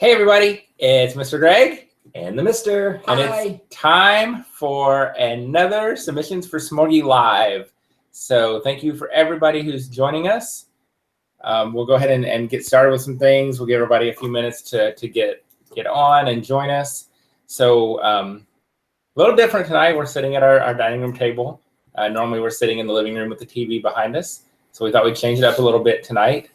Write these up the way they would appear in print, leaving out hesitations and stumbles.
Hey everybody, it's Mr. Greg and the Mr. And it's time for another Submissions for Smorgie Live. So thank you for everybody who's joining us. We'll go ahead and get started with some things. We'll give everybody a few minutes to get on and join us. So a little different tonight. We're sitting at our dining room table. Normally we're sitting in the living room with the TV behind us. So we thought we'd change it up a little bit tonight.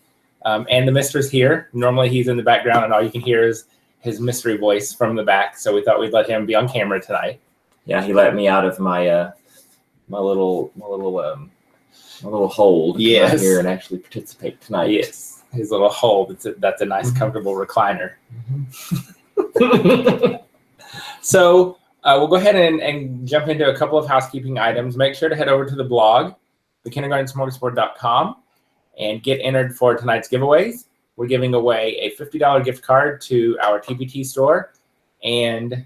And the Mister's here. Normally he's in the background and all you can hear is his mystery voice from the back. So we thought we'd let him be on camera tonight. Yeah, he let me out of my my little hold yes. Right here and actually participate tonight. Yes, his little hold. That's a nice, comfortable recliner. Mm-hmm. So we'll go ahead and jump into a couple of housekeeping items. Make sure to head over to the blog, thekindergartensmorgasbord.com, and get entered for tonight's giveaways. We're giving away a $50 gift card to our TPT store and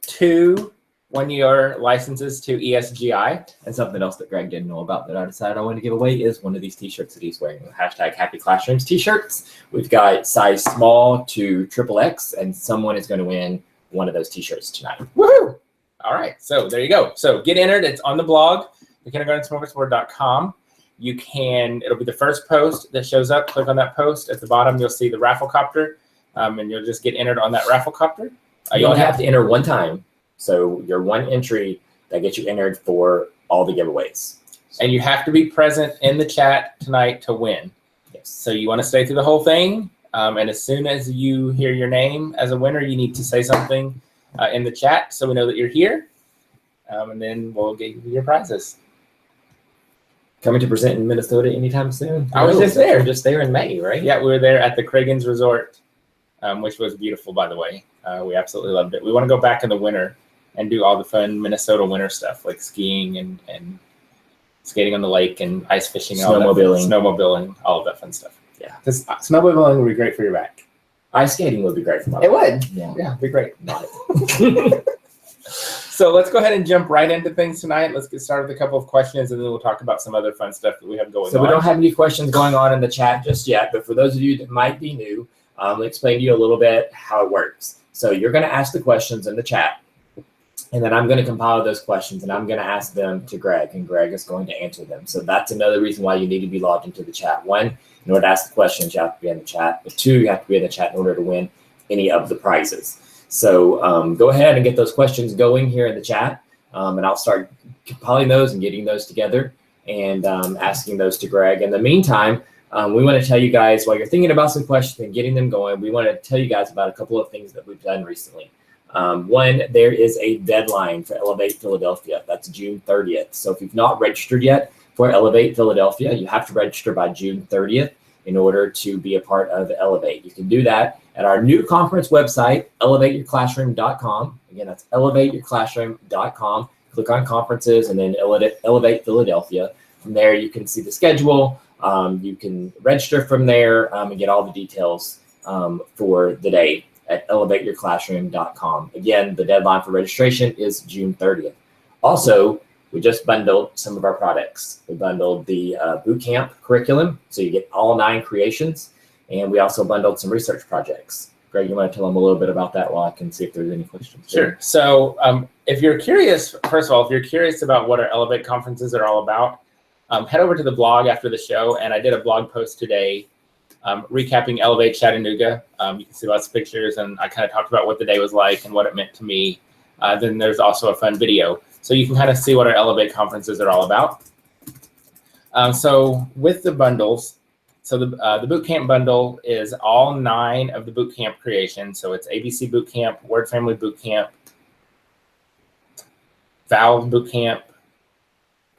2 one-year licenses to ESGI. And something else that Greg didn't know about that I decided I wanted to give away is one of these t-shirts that he's wearing, hashtag Happy Classrooms t-shirts. We've got size small to XXX, and someone is going to win one of those t-shirts tonight. Woohoo! All right, so there you go. So get entered. It's on the blog, thekindergartensmorgasbord.com. You can, it'll be the first post that shows up. Click on that post. At the bottom, you'll see the raffle copter, and you'll just get entered on that raffle copter. You only have to enter one time. So your one entry that gets you entered for all the giveaways. And you have to be present in the chat tonight to win. Yes. So you want to stay through the whole thing. And as soon as you hear your name as a winner, you need to say something in the chat so we know that you're here. And then we'll get you your prizes. Coming to present in Minnesota anytime soon? I was just there. Just there in May, right? Yeah, we were there at the Craigens Resort, which was beautiful, by the way. We absolutely loved it. We want to go back in the winter and do all the fun Minnesota winter stuff, like skiing and skating on the lake and ice fishing, snowmobiling, all of that fun stuff. Yeah, because snowmobiling would be great for your back. Ice skating would be great for my back. It would. Yeah, it'd be great. So let's go ahead and jump right into things tonight. Let's get started with a couple of questions, and then we'll talk about some other fun stuff that we have going on. So we don't have any questions going on in the chat just yet, but for those of you that might be new, I'll explain to you a little bit how it works. So you're going to ask the questions in the chat, and then I'm going to compile those questions, and I'm going to ask them to Greg, and Greg is going to answer them. So that's another reason why you need to be logged into the chat. 1, in order to ask the questions, you have to be in the chat. But 2, you have to be in the chat in order to win any of the prizes. So go ahead and get those questions going here in the chat, and I'll start compiling those and getting those together and asking those to Greg. In the meantime, we want to tell you guys, while you're thinking about some questions and getting them going, we want to tell you guys about a couple of things that we've done recently. 1, there is a deadline for Elevate Philadelphia. That's June 30th. So if you've not registered yet for Elevate Philadelphia, you have to register by June 30th in order to be a part of Elevate. You can do that at our new conference website, elevateyourclassroom.com. Again, that's elevateyourclassroom.com. Click on conferences and then Elevate Philadelphia. From there, you can see the schedule. You can register from there and get all the details for the day at elevateyourclassroom.com. Again, the deadline for registration is June 30th. Also, we just bundled some of our products. We bundled the boot camp curriculum, so you get all 9 creations. And we also bundled some research projects. Greg, you want to tell them a little bit about that while I can see if there's any questions? Sure. So if you're curious, first of all, if you're curious about what our Elevate conferences are all about, head over to the blog after the show. And I did a blog post today recapping Elevate Chattanooga. You can see lots of pictures, and I kind of talked about what the day was like and what it meant to me. Then there's also a fun video. So you can kind of see what our Elevate conferences are all about. So with the bundles, so the boot camp bundle is all 9 of the boot camp creations. So it's ABC boot camp, Word Family boot camp, Vowel boot camp,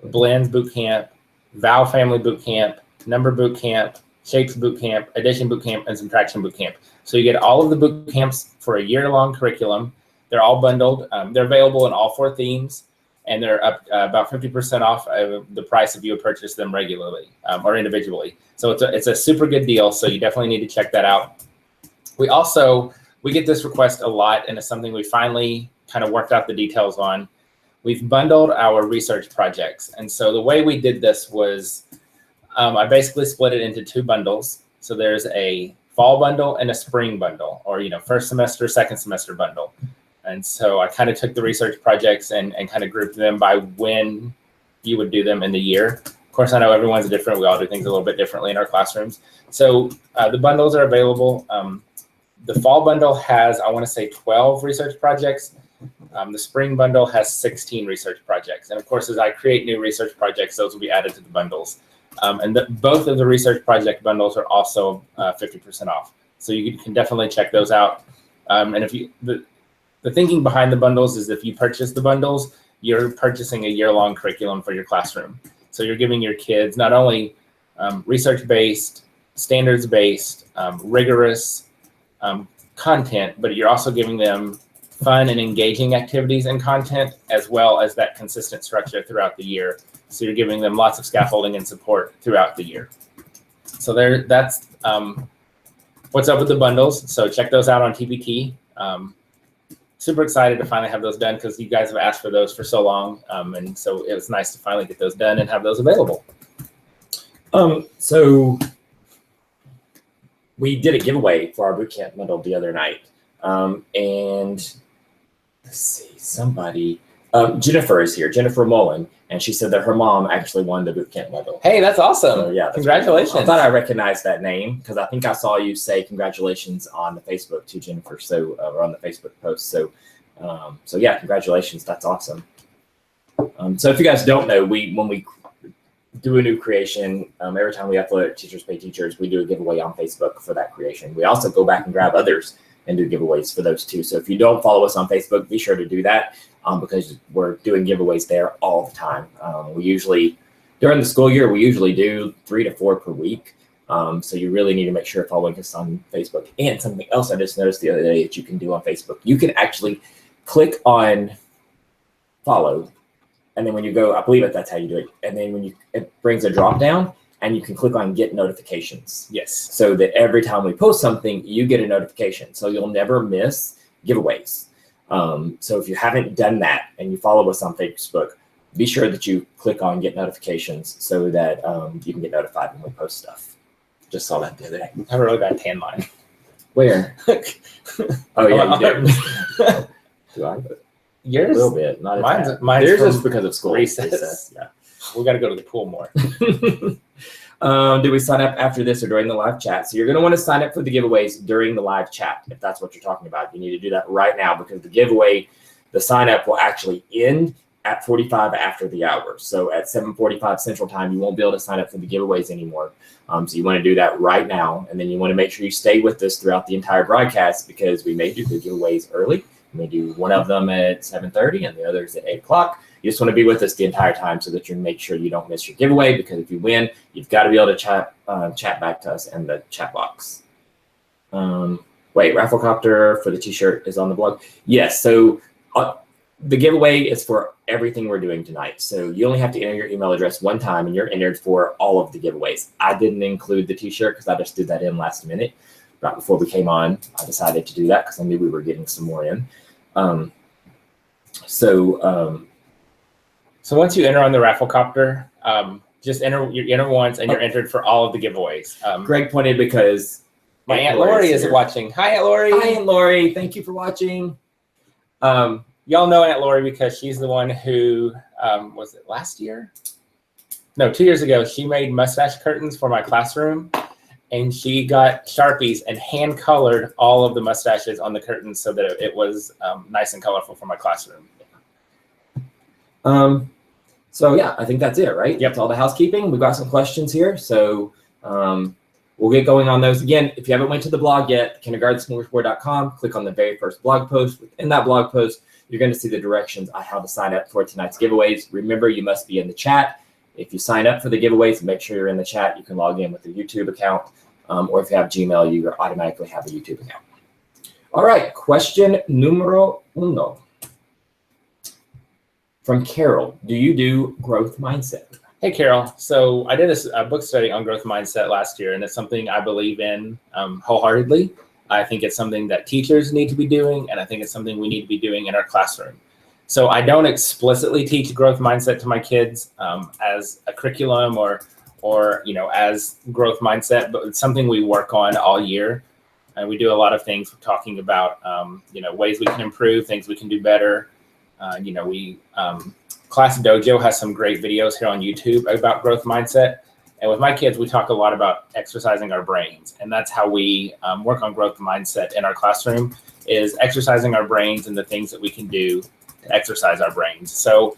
Blends boot camp, Vowel Family boot camp, Number boot camp, Shapes boot camp, Addition boot camp, and Subtraction boot camp. So you get all of the boot camps for a year-long curriculum. They're all bundled. They're available in all 4 themes, and they're up about 50% off of the price if you would purchase them regularly or individually. So it's a super good deal. So you definitely need to check that out. We get this request a lot, and it's something we finally kind of worked out the details on. We've bundled our research projects. And so the way we did this was I basically split it into 2 bundles. So there's a fall bundle and a spring bundle, or first semester, second semester bundle. And so I kind of took the research projects and kind of grouped them by when you would do them in the year. Of course, I know everyone's different. We all do things a little bit differently in our classrooms. So the bundles are available. The fall bundle has, I want to say, 12 research projects. The spring bundle has 16 research projects. And of course, as I create new research projects, those will be added to the bundles. And both of the research project bundles are also 50% off. So you can definitely check those out. And if you, the thinking behind the bundles is if you purchase the bundles, you're purchasing a year-long curriculum for your classroom. So you're giving your kids not only research-based, standards-based, rigorous content, but you're also giving them fun and engaging activities and content, as well as that consistent structure throughout the year. So you're giving them lots of scaffolding and support throughout the year. So that's what's up with the bundles. So check those out on TPT. Super excited to finally have those done because you guys have asked for those for so long. And so it was nice to finally get those done and have those available. So we did a giveaway for our bootcamp bundle the other night. And let's see, somebody, Jennifer is here, Jennifer Mullen, and she said that her mom actually won the bootcamp bundle. Hey, that's awesome. So, yeah, congratulations. Cool. I thought I recognized that name because I think I saw you say congratulations on the Facebook to Jennifer, so or on the Facebook post. So yeah, congratulations. That's awesome. So if you guys don't know, when we do a new creation, every time we upload it, Teachers Pay Teachers, we do a giveaway on Facebook for that creation. We also go back and grab others and do giveaways for those too. So if you don't follow us on Facebook, be sure to do that because we're doing giveaways there all the time. We usually, during the school year, we usually do 3 to 4 per week. So you really need to make sure you're following us on Facebook. And something else I just noticed the other day that you can do on Facebook, you can actually click on follow. And then when you go, I believe that's how you do it. And then it brings a drop down and you can click on get notifications. Yes. So that every time we post something, you get a notification. So you'll never miss giveaways. So if you haven't done that and you follow us on Facebook, be sure that you click on get notifications so that you can get notified when we post stuff. Just saw that the other day. I have a really bad tan line. Where? Oh yeah, you do. Do I? Yours? A little bit. Not mine's Yours is because of school recess. Yeah. We got to go to the pool more. Do we sign up after this or during the live chat? So you're going to want to sign up for the giveaways during the live chat. If that's what you're talking about, you need to do that right now because the giveaway, the sign up will actually end at 45 after the hour. So at 7:45 Central Time, you won't be able to sign up for the giveaways anymore. So you want to do that right now. And then you want to make sure you stay with us throughout the entire broadcast because we may do the giveaways early. We may do one of them at 7:30 and the others at 8 o'clock. You just want to be with us the entire time so that you make sure you don't miss your giveaway because if you win, you've got to be able to chat back to us in the chat box. Wait, Rafflecopter for the t-shirt is on the blog. Yes, so the giveaway is for everything we're doing tonight. So you only have to enter your email address one time and you're entered for all of the giveaways. I didn't include the t-shirt because I just did that in last minute. Right before we came on, I decided to do that because I knew we were getting some more in. So once you enter on the Rafflecopter, just enter once and you're entered for all of the giveaways. Greg pointed because my Aunt Lori is watching. Hi, Aunt Lori. Hi, Aunt Lori. Thank you for watching. Y'all know Aunt Lori because she's the one who, was it last year? No, 2 years ago, she made mustache curtains for my classroom. And she got Sharpies and hand colored all of the mustaches on the curtains so that it was nice and colorful for my classroom. So yeah, I think that's it, right? Yep. That's all the housekeeping. We've got some questions here. So we'll get going on those. Again, if you haven't went to the blog yet, kindergartensmorgasbord.com, click on the very first blog post. Within that blog post, you're going to see the directions on how to sign up for tonight's giveaways. Remember, you must be in the chat. If you sign up for the giveaways, make sure you're in the chat. You can log in with a YouTube account. Or if you have Gmail, you automatically have a YouTube account. All right, question numero uno. From Carol, do you do growth mindset? Hey, Carol. So I did a book study on growth mindset last year, and it's something I believe in wholeheartedly. I think it's something that teachers need to be doing, and I think it's something we need to be doing in our classroom. So I don't explicitly teach growth mindset to my kids as a curriculum or or as growth mindset, but it's something we work on all year. And we do a lot of things talking about ways we can improve, things we can do better. Class Dojo has some great videos here on YouTube about growth mindset. And with my kids, we talk a lot about exercising our brains. And that's how we work on growth mindset in our classroom, is exercising our brains and the things that we can do to exercise our brains. So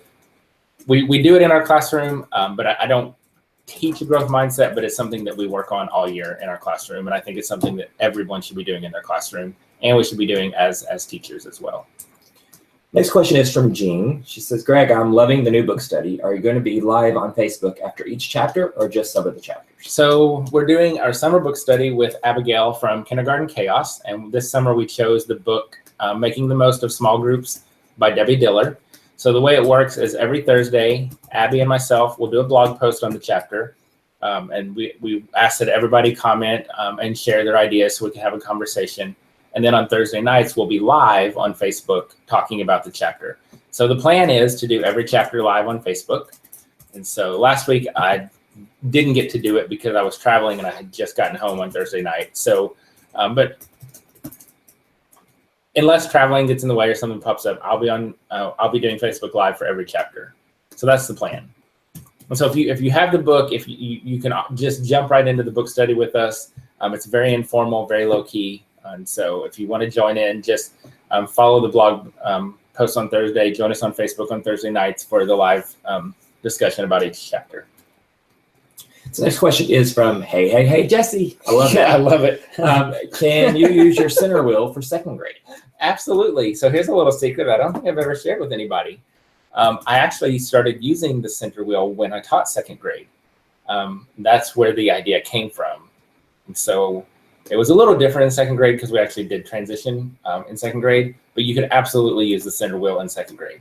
we do it in our classroom, but I don't teach a growth mindset, but it's something that we work on all year in our classroom. And I think it's something that everyone should be doing in their classroom, and we should be doing as teachers as well. Next question is from Jean. She says, Greg, I'm loving the new book study. Are you going to be live on Facebook after each chapter or just some of the chapters? So we're doing our summer book study with Abigail from Kindergarten Chaos. And this summer we chose the book Making the Most of Small Groups by Debbie Diller. So the way it works is every Thursday, Abby and myself will do a blog post on the chapter. And we ask that everybody comment and share their ideas so we can have a conversation. And then on Thursday nights, we'll be live on Facebook talking about the chapter. So the plan is to do every chapter live on Facebook. And so last week, I didn't get to do it because I was traveling and I had just gotten home on Thursday night. So, but unless traveling gets in the way or something pops up, I'll be doing Facebook Live for every chapter. So that's the plan. And so if you have the book, if you can just jump right into the book study with us. It's very informal, very low key. And so if you want to join in, just follow the blog post on Thursday, join us on Facebook on Thursday nights for the live discussion about each chapter. So next question is from Hey, Jesse. I love it. I love it. Can you use your center wheel for second grade? Absolutely. So here's a little secret I don't think I've ever shared with anybody. I actually started using the center wheel when I taught second grade. That's where the idea came from. And so it was a little different in second grade because we actually did transition in second grade, but you could absolutely use the center wheel in second grade.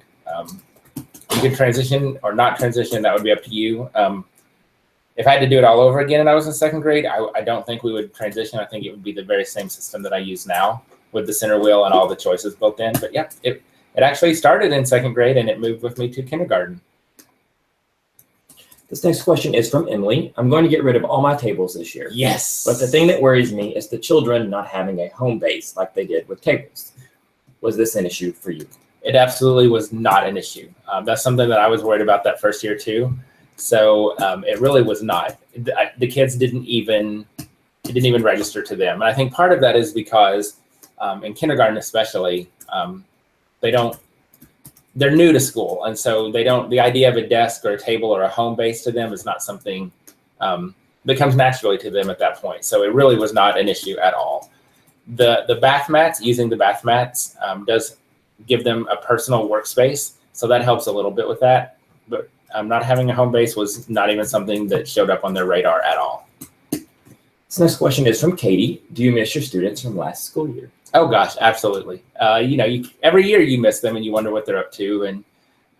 You could transition or not transition, that would be up to you. If I had to do it all over again and I was in second grade, I don't think we would transition. I think it would be the very same system that I use now with the center wheel and all the choices built in. But yeah, it actually started in second grade and it moved with me to kindergarten. This next question is from Emily. I'm going to get rid of all my tables this year. Yes. But the thing that worries me is the children not having a home base like they did with tables. Was this an issue for you? It absolutely was not an issue. That's something that I was worried about that first year too. So it really was not. The kids it didn't even register to them. And I think part of that is because in kindergarten especially, they're new to school. And so the idea of a desk or a table or a home base to them is not something that comes naturally to them at that point. So it really was not an issue at all. The bath mats, using the bath mats does give them a personal workspace. So that helps a little bit with that. But not having a home base was not even something that showed up on their radar at all. This next question is from Katie. Do you miss your students from last school year? Oh gosh, absolutely. Every year you miss them and you wonder what they're up to. And,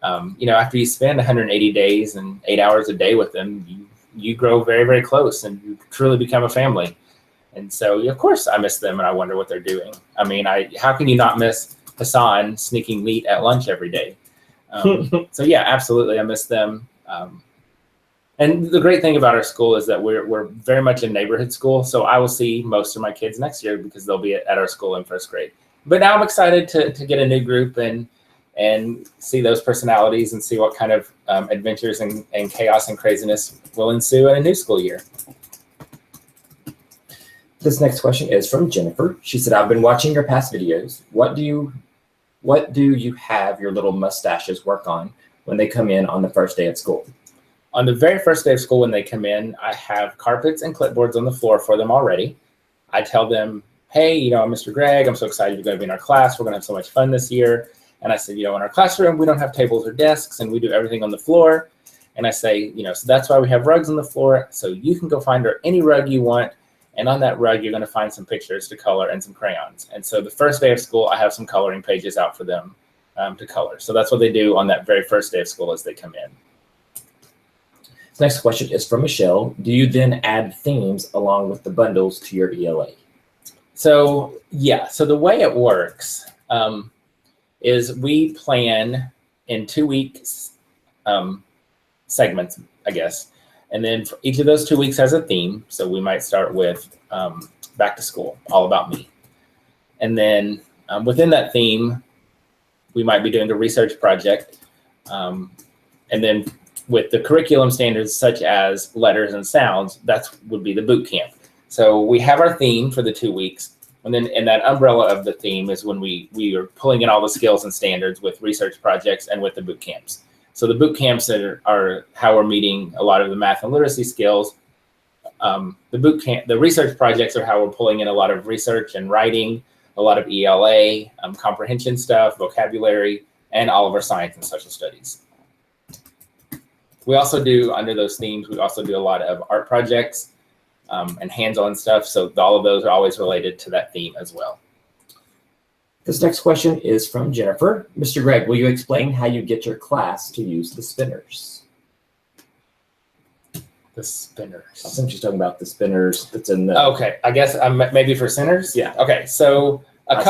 after you spend 180 days and 8 hours a day with them, you grow very, very close and you truly become a family. And so, of course, I miss them and I wonder what they're doing. I mean, how can you not miss Hassan sneaking meat at lunch every day? So yeah, absolutely. I miss them. And the great thing about our school is that we're very much a neighborhood school. So I will see most of my kids next year because they'll be at our school in first grade. But now I'm excited to get a new group and see those personalities and see what kind of adventures and chaos and craziness will ensue in a new school year. This next question is from Jennifer. She said, I've been watching your past videos. What do you have your little mustaches work on when they come in on the first day of school? On the very first day of school when they come in, I have carpets and clipboards on the floor for them already. I tell them, hey, I'm Mr. Greg. I'm so excited you're going to be in our class. We're going to have so much fun this year. And I said, in our classroom, we don't have tables or desks and we do everything on the floor. And I say, so that's why we have rugs on the floor. So you can go find any rug you want. And on that rug, you're going to find some pictures to color and some crayons. And so the first day of school, I have some coloring pages out for them to color. So that's what they do on that very first day of school as they come in. Next question is from Michelle. Do you then add themes along with the bundles to your ELA? So yeah, so the way it works is we plan in 2 weeks segments, I guess. And then for each of those 2 weeks has a theme. So we might start with back to school, all about me. And then within that theme, we might be doing a research project. And then with the curriculum standards such as letters and sounds, that would be the boot camp. So we have our theme for the 2 weeks. And then in that umbrella of the theme is when we are pulling in all the skills and standards with research projects and with the boot camps. So the boot camps are how we're meeting a lot of the math and literacy skills. The research projects are how we're pulling in a lot of research and writing, a lot of ELA, comprehension stuff, vocabulary, and all of our science and social studies. We also do, under those themes, we also do a lot of art projects and hands-on stuff. So all of those are always related to that theme as well. This next question is from Jennifer. Mr. Greg, will you explain how you get your class to use the spinners? The spinners. I think she's talking about the spinners that's in the... Okay, I guess maybe for centers? Yeah. Okay, so I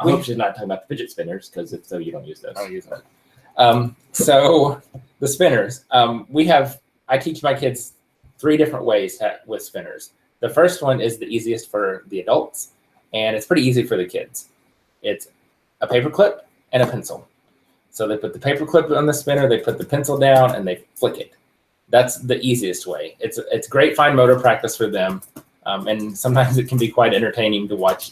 hope she's not talking about the fidget spinners, because if so, you don't use those. I don't use that. So the spinners, I teach my kids 3 different ways with spinners. The first one is the easiest for the adults, and it's pretty easy for the kids. It's a paper clip and a pencil. So they put the paper clip on the spinner, they put the pencil down, and they flick it. That's the easiest way. It's great fine motor practice for them, and sometimes it can be quite entertaining to watch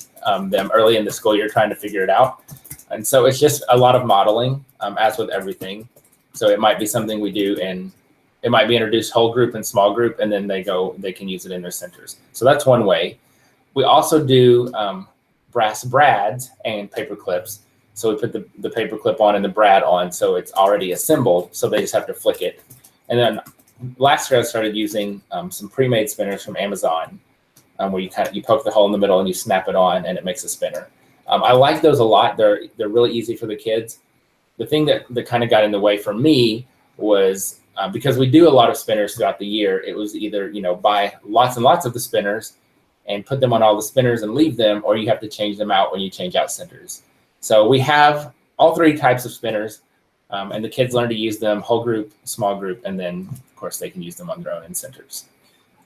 them early in the school year trying to figure it out. And so it's just a lot of modeling, as with everything. So it might be something we do, and it might be introduced whole group and small group, and then they can use it in their centers. So that's one way. We also do brass brads and paper clips. So we put the paper clip on and the brad on, so it's already assembled. So they just have to flick it. And then last year I started using some pre-made spinners from Amazon, where you poke the hole in the middle and you snap it on, and it makes a spinner. I like those a lot. They're really easy for the kids. The thing that kind of got in the way for me was because we do a lot of spinners throughout the year. It was either buy lots and lots of the spinners and put them on all the spinners and leave them, or you have to change them out when you change out centers. So we have all 3 types of spinners, and the kids learn to use them whole group, small group, and then of course they can use them on their own in centers.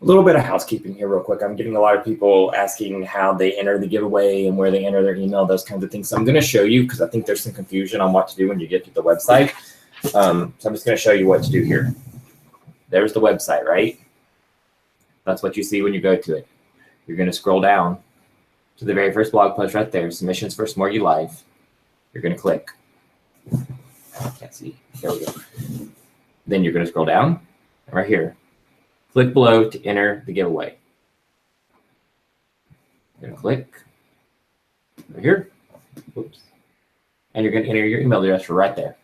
A little bit of housekeeping here real quick. I'm getting a lot of people asking how they enter the giveaway and where they enter their email, those kinds of things. So I'm going to show you, because I think there's some confusion on what to do when you get to the website. So I'm just going to show you what to do here. There's the website, right? That's what you see when you go to it. You're going to scroll down to the very first blog post right there, submissions for Smorgie Live. You're going to click. I can't see. There we go. Then you're going to scroll down right here. Click below to enter the giveaway. You're going to click right here. Oops. And you're going to enter your email address for right there.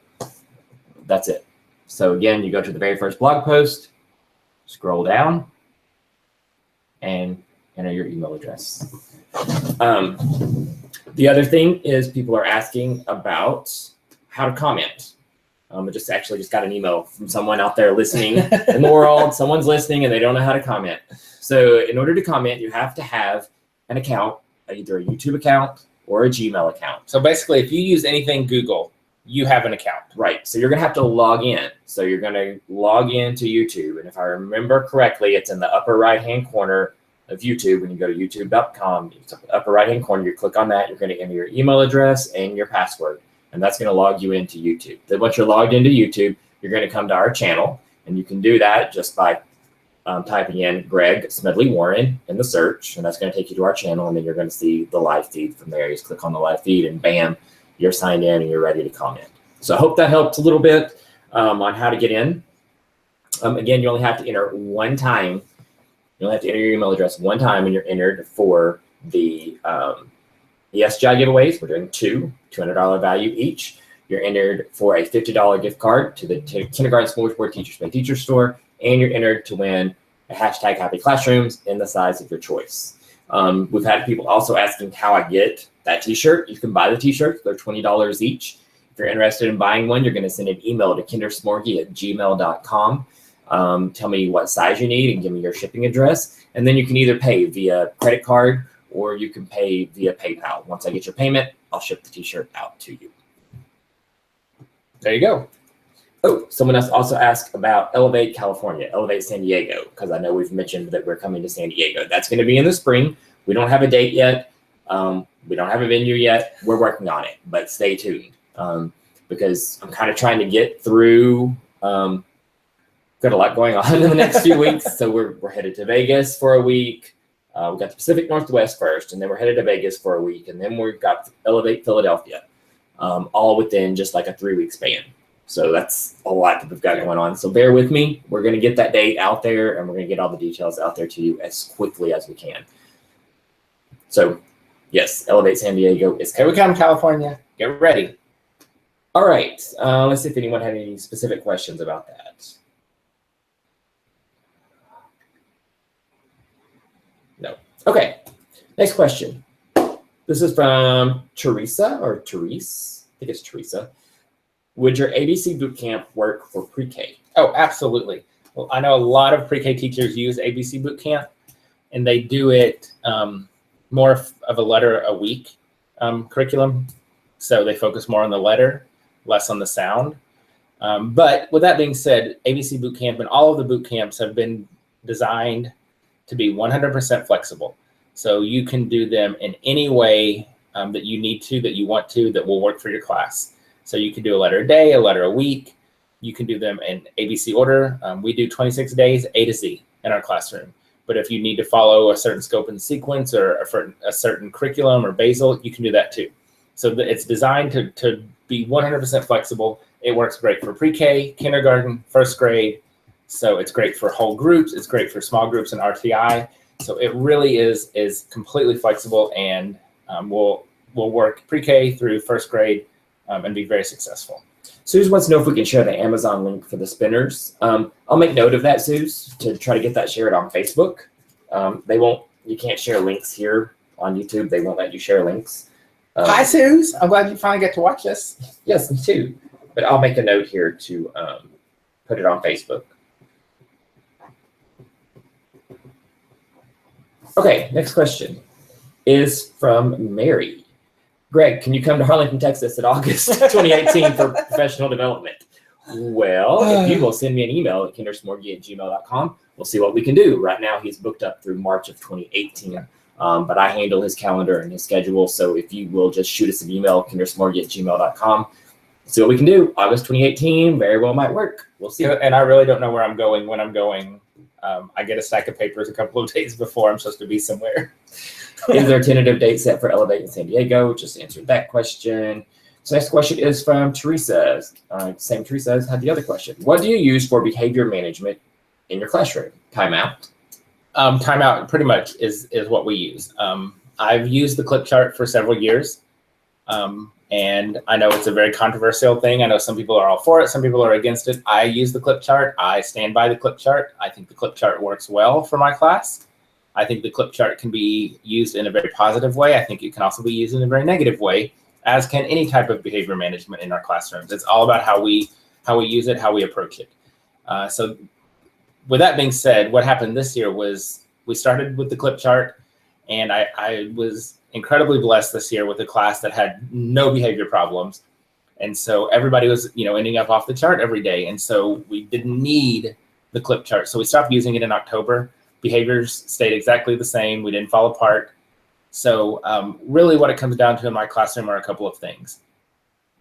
That's it. So again, you go to the very first blog post, scroll down, and enter your email address. The other thing is people are asking about how to comment. I just got an email from someone out there listening in the world. Someone's listening and they don't know how to comment. So in order to comment, you have to have an account, either a YouTube account or a Gmail account. So basically, if you use anything Google, you have an account. Right. So you're going to have to log in. So you're going to log into YouTube. And if I remember correctly, it's in the upper right-hand corner of YouTube. When you go to youtube.com, it's up the upper right-hand corner, you click on that, you're going to enter your email address and your password. And that's going to log you into YouTube. Then once you're logged into YouTube, you're going to come to our channel. And you can do that just by typing in Greg Smedley-Warren in the search. And that's going to take you to our channel. And then you're going to see the live feed from there. You just click on the live feed and bam, you're signed in and you're ready to comment. So I hope that helped a little bit on how to get in. Again, you only have to enter one time. You only have to enter your email address one time when you're entered for the ESGI giveaways. We're doing 2 $200 value each. You're entered for a $50 gift card to the Kindergarten Smorgasbord Teachers Pay Teacher store, and you're entered to win a hashtag Happy Classrooms in the size of your choice. We've had people also asking how I get that t-shirt. You can buy the t-shirts. They're $20 each. If you're interested in buying one, you're going to send an email to kindersmorgie@gmail.com. Tell me what size you need and give me your shipping address. And then you can either pay via credit card or you can pay via PayPal. Once I get your payment, I'll ship the t-shirt out to you. There you go. Oh, someone else also asked about Elevate California, Elevate San Diego, because I know we've mentioned that we're coming to San Diego. That's going to be in the spring. We don't have a date yet. We don't have a venue yet. We're working on it, but stay tuned because I'm kind of trying to get through. Got a lot going on in the next few weeks. So we're headed to Vegas for a week. We got the Pacific Northwest first, and then we're headed to Vegas for a week. And then we've got Elevate Philadelphia, all within just like a 3-week span. So that's a lot that we've got going on. So bear with me. We're going to get that date out there, and we're going to get all the details out there to you as quickly as we can. So yes, Elevate San Diego is Here we come, California. Get ready. All right. Let's see if anyone had any specific questions about that. No. Okay. Next question. This is from Teresa or Therese. I think it's Teresa. Would your ABC Bootcamp work for pre-K? Oh, absolutely. Well, I know a lot of pre-K teachers use ABC Bootcamp, and they do it more of a letter a week curriculum. So they focus more on the letter, less on the sound. But with that being said, ABC Bootcamp and all of the boot camps have been designed to be 100% flexible. So you can do them in any way that you need to, that you want to, that will work for your class. So you can do a letter a day, a letter a week. You can do them in ABC order. We do 26 days, A to Z in our classroom. But if you need to follow a certain scope and sequence or a certain curriculum or basal, you can do that too. So it's designed to be 100% flexible. It works great for pre-K, kindergarten, first grade. So it's great for whole groups. It's great for small groups and RTI. So it really is completely flexible and will work pre-K through first grade and be very successful. Suze wants to know if we can share the Amazon link for the spinners. I'll make note of that, Suze, to try to get that shared on Facebook. You can't share links here on YouTube. They won't let you share links. Hi, Suze. I'm glad you finally get to watch this. Yes, me too. But I'll make a note here to put it on Facebook. Okay, next question is from Mary. Greg, can you come to Harlingen, Texas in August 2018 for professional development? Well, if you will send me an email at kindersmorgie@gmail.com, we'll see what we can do. Right now, he's booked up through March of 2018, but I handle his calendar and his schedule. So if you will just shoot us an email, kindersmorgie@gmail.com, see what we can do. August 2018 very well might work. We'll see. And I really don't know where I'm going when I'm going. I get a stack of papers a couple of days before I'm supposed to be somewhere. Is there a tentative date set for Elevate in San Diego? Just answered that question. So next question is from Teresa. Same Teresa as had the other question. What do you use for behavior management in your classroom? Timeout? Timeout pretty much is what we use. I've used the clip chart for several years. And I know it's a very controversial thing. I know some people are all for it. Some people are against it. I use the clip chart. I stand by the clip chart. I think the clip chart works well for my class. I think the clip chart can be used in a very positive way. I think it can also be used in a very negative way, as can any type of behavior management in our classrooms. It's all about how we use it, how we approach it. So with that being said, what happened this year was we started with the clip chart, and I was incredibly blessed this year with a class that had no behavior problems. And so everybody was, ending up off the chart every day. And so we didn't need the clip chart. So we stopped using it in October. Behaviors stayed exactly the same. We didn't fall apart. So really what it comes down to in my classroom are a couple of things: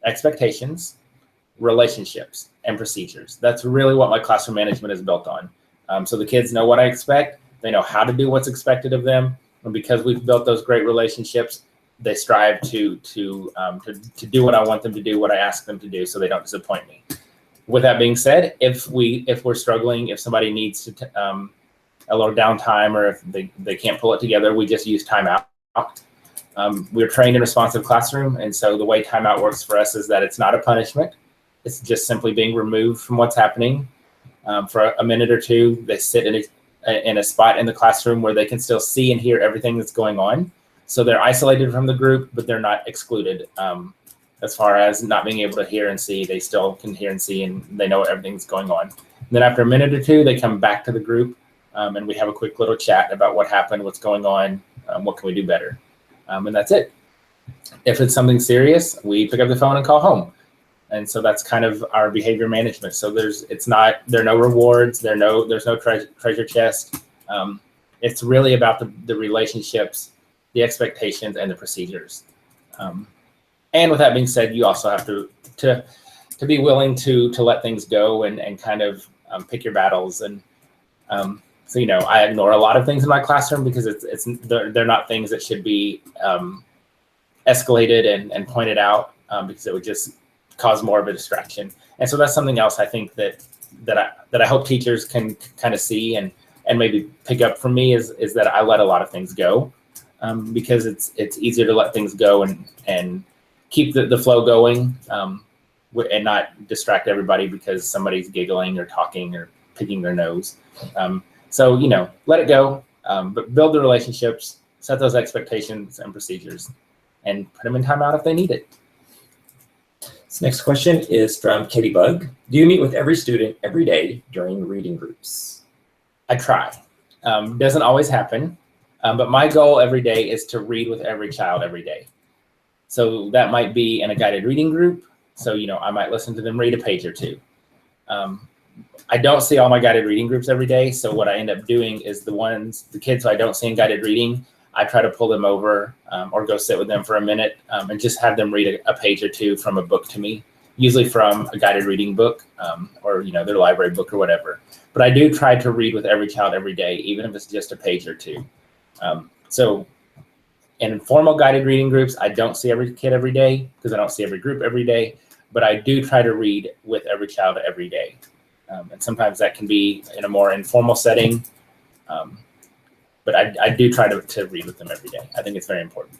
expectations, relationships, and procedures. That's really what my classroom management is built on. So the kids know what I expect. They know how to do what's expected of them. And because we've built those great relationships, they strive to do what I want them to do, what I ask them to do, so they don't disappoint me. With that being said, if we're struggling, if somebody needs to a little downtime, or if they can't pull it together, we just use timeout. We're trained in responsive classroom, and so the way timeout works for us is that it's not a punishment. It's just simply being removed from what's happening for a minute or two. They sit in a spot in the classroom where they can still see and hear everything that's going on. So they're isolated from the group, but they're not excluded. As far as not being able to hear and see, they still can hear and see, and they know everything's going on. And then after a minute or two, they come back to the group, and we have a quick little chat about what happened, what's going on, what can we do better. And that's it. If it's something serious, we pick up the phone and call home. And so that's kind of our behavior management. So there are no rewards, there's no treasure chest. It's really about the relationships, the expectations, and the procedures. And with that being said, you also have to be willing to let things go and kind of pick your battles. And so, I ignore a lot of things in my classroom because they're not things that should be escalated and pointed out because it would just cause more of a distraction. And so that's something else I think that I hope teachers can kind of see and maybe pick up from me is that I let a lot of things go because it's easier to let things go and keep the flow going and not distract everybody because somebody's giggling or talking or picking their nose. So, let it go, but build the relationships, set those expectations and procedures, and put them in timeout if they need it. This next question is from Katie Bug. Do you meet with every student every day during reading groups? I try. Doesn't always happen, but my goal every day is to read with every child every day. So that might be in a guided reading group. So, I might listen to them read a page or two. I don't see all my guided reading groups every day. So what I end up doing is the kids who I don't see in guided reading, I try to pull them over or go sit with them for a minute and just have them read a page or two from a book to me, usually from a guided reading book or, their library book or whatever. But I do try to read with every child every day, even if it's just a page or two. So in formal guided reading groups, I don't see every kid every day because I don't see every group every day, but I do try to read with every child every day. And sometimes that can be in a more informal setting. But I do try to read with them every day. I think it's very important.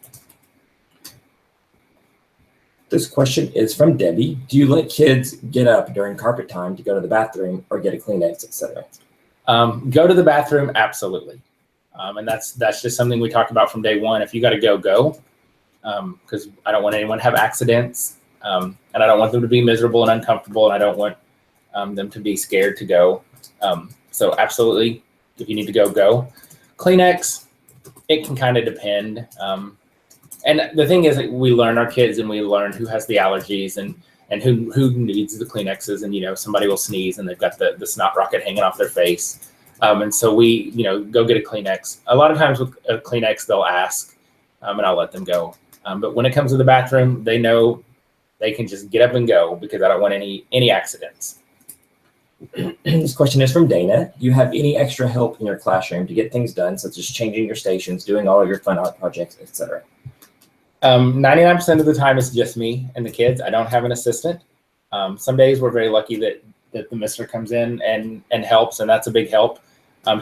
This question is from Debbie. Do you let kids get up during carpet time to go to the bathroom or get a Kleenex, etc.? Go to the bathroom, absolutely. And that's just something we talked about from day one. If you got to go. Because I don't want anyone to have accidents. And I don't want them to be miserable and uncomfortable. And I don't want them to be scared to go. So absolutely, if you need to go. Kleenex, it can kind of depend. And the thing is that we learn our kids and we learn who has the allergies and who needs the Kleenexes. And, somebody will sneeze and they've got the snot rocket hanging off their face. And so we, go get a Kleenex. A lot of times with a Kleenex, they'll ask and I'll let them go. But when it comes to the bathroom, they know they can just get up and go because I don't want any accidents. This question is from Dana. Do you have any extra help in your classroom to get things done, such as changing your stations, doing all of your fun art projects, etc.? 99% of the time it's just me and the kids. I don't have an assistant. Some days we're very lucky that the mister comes in and helps, and that's a big help.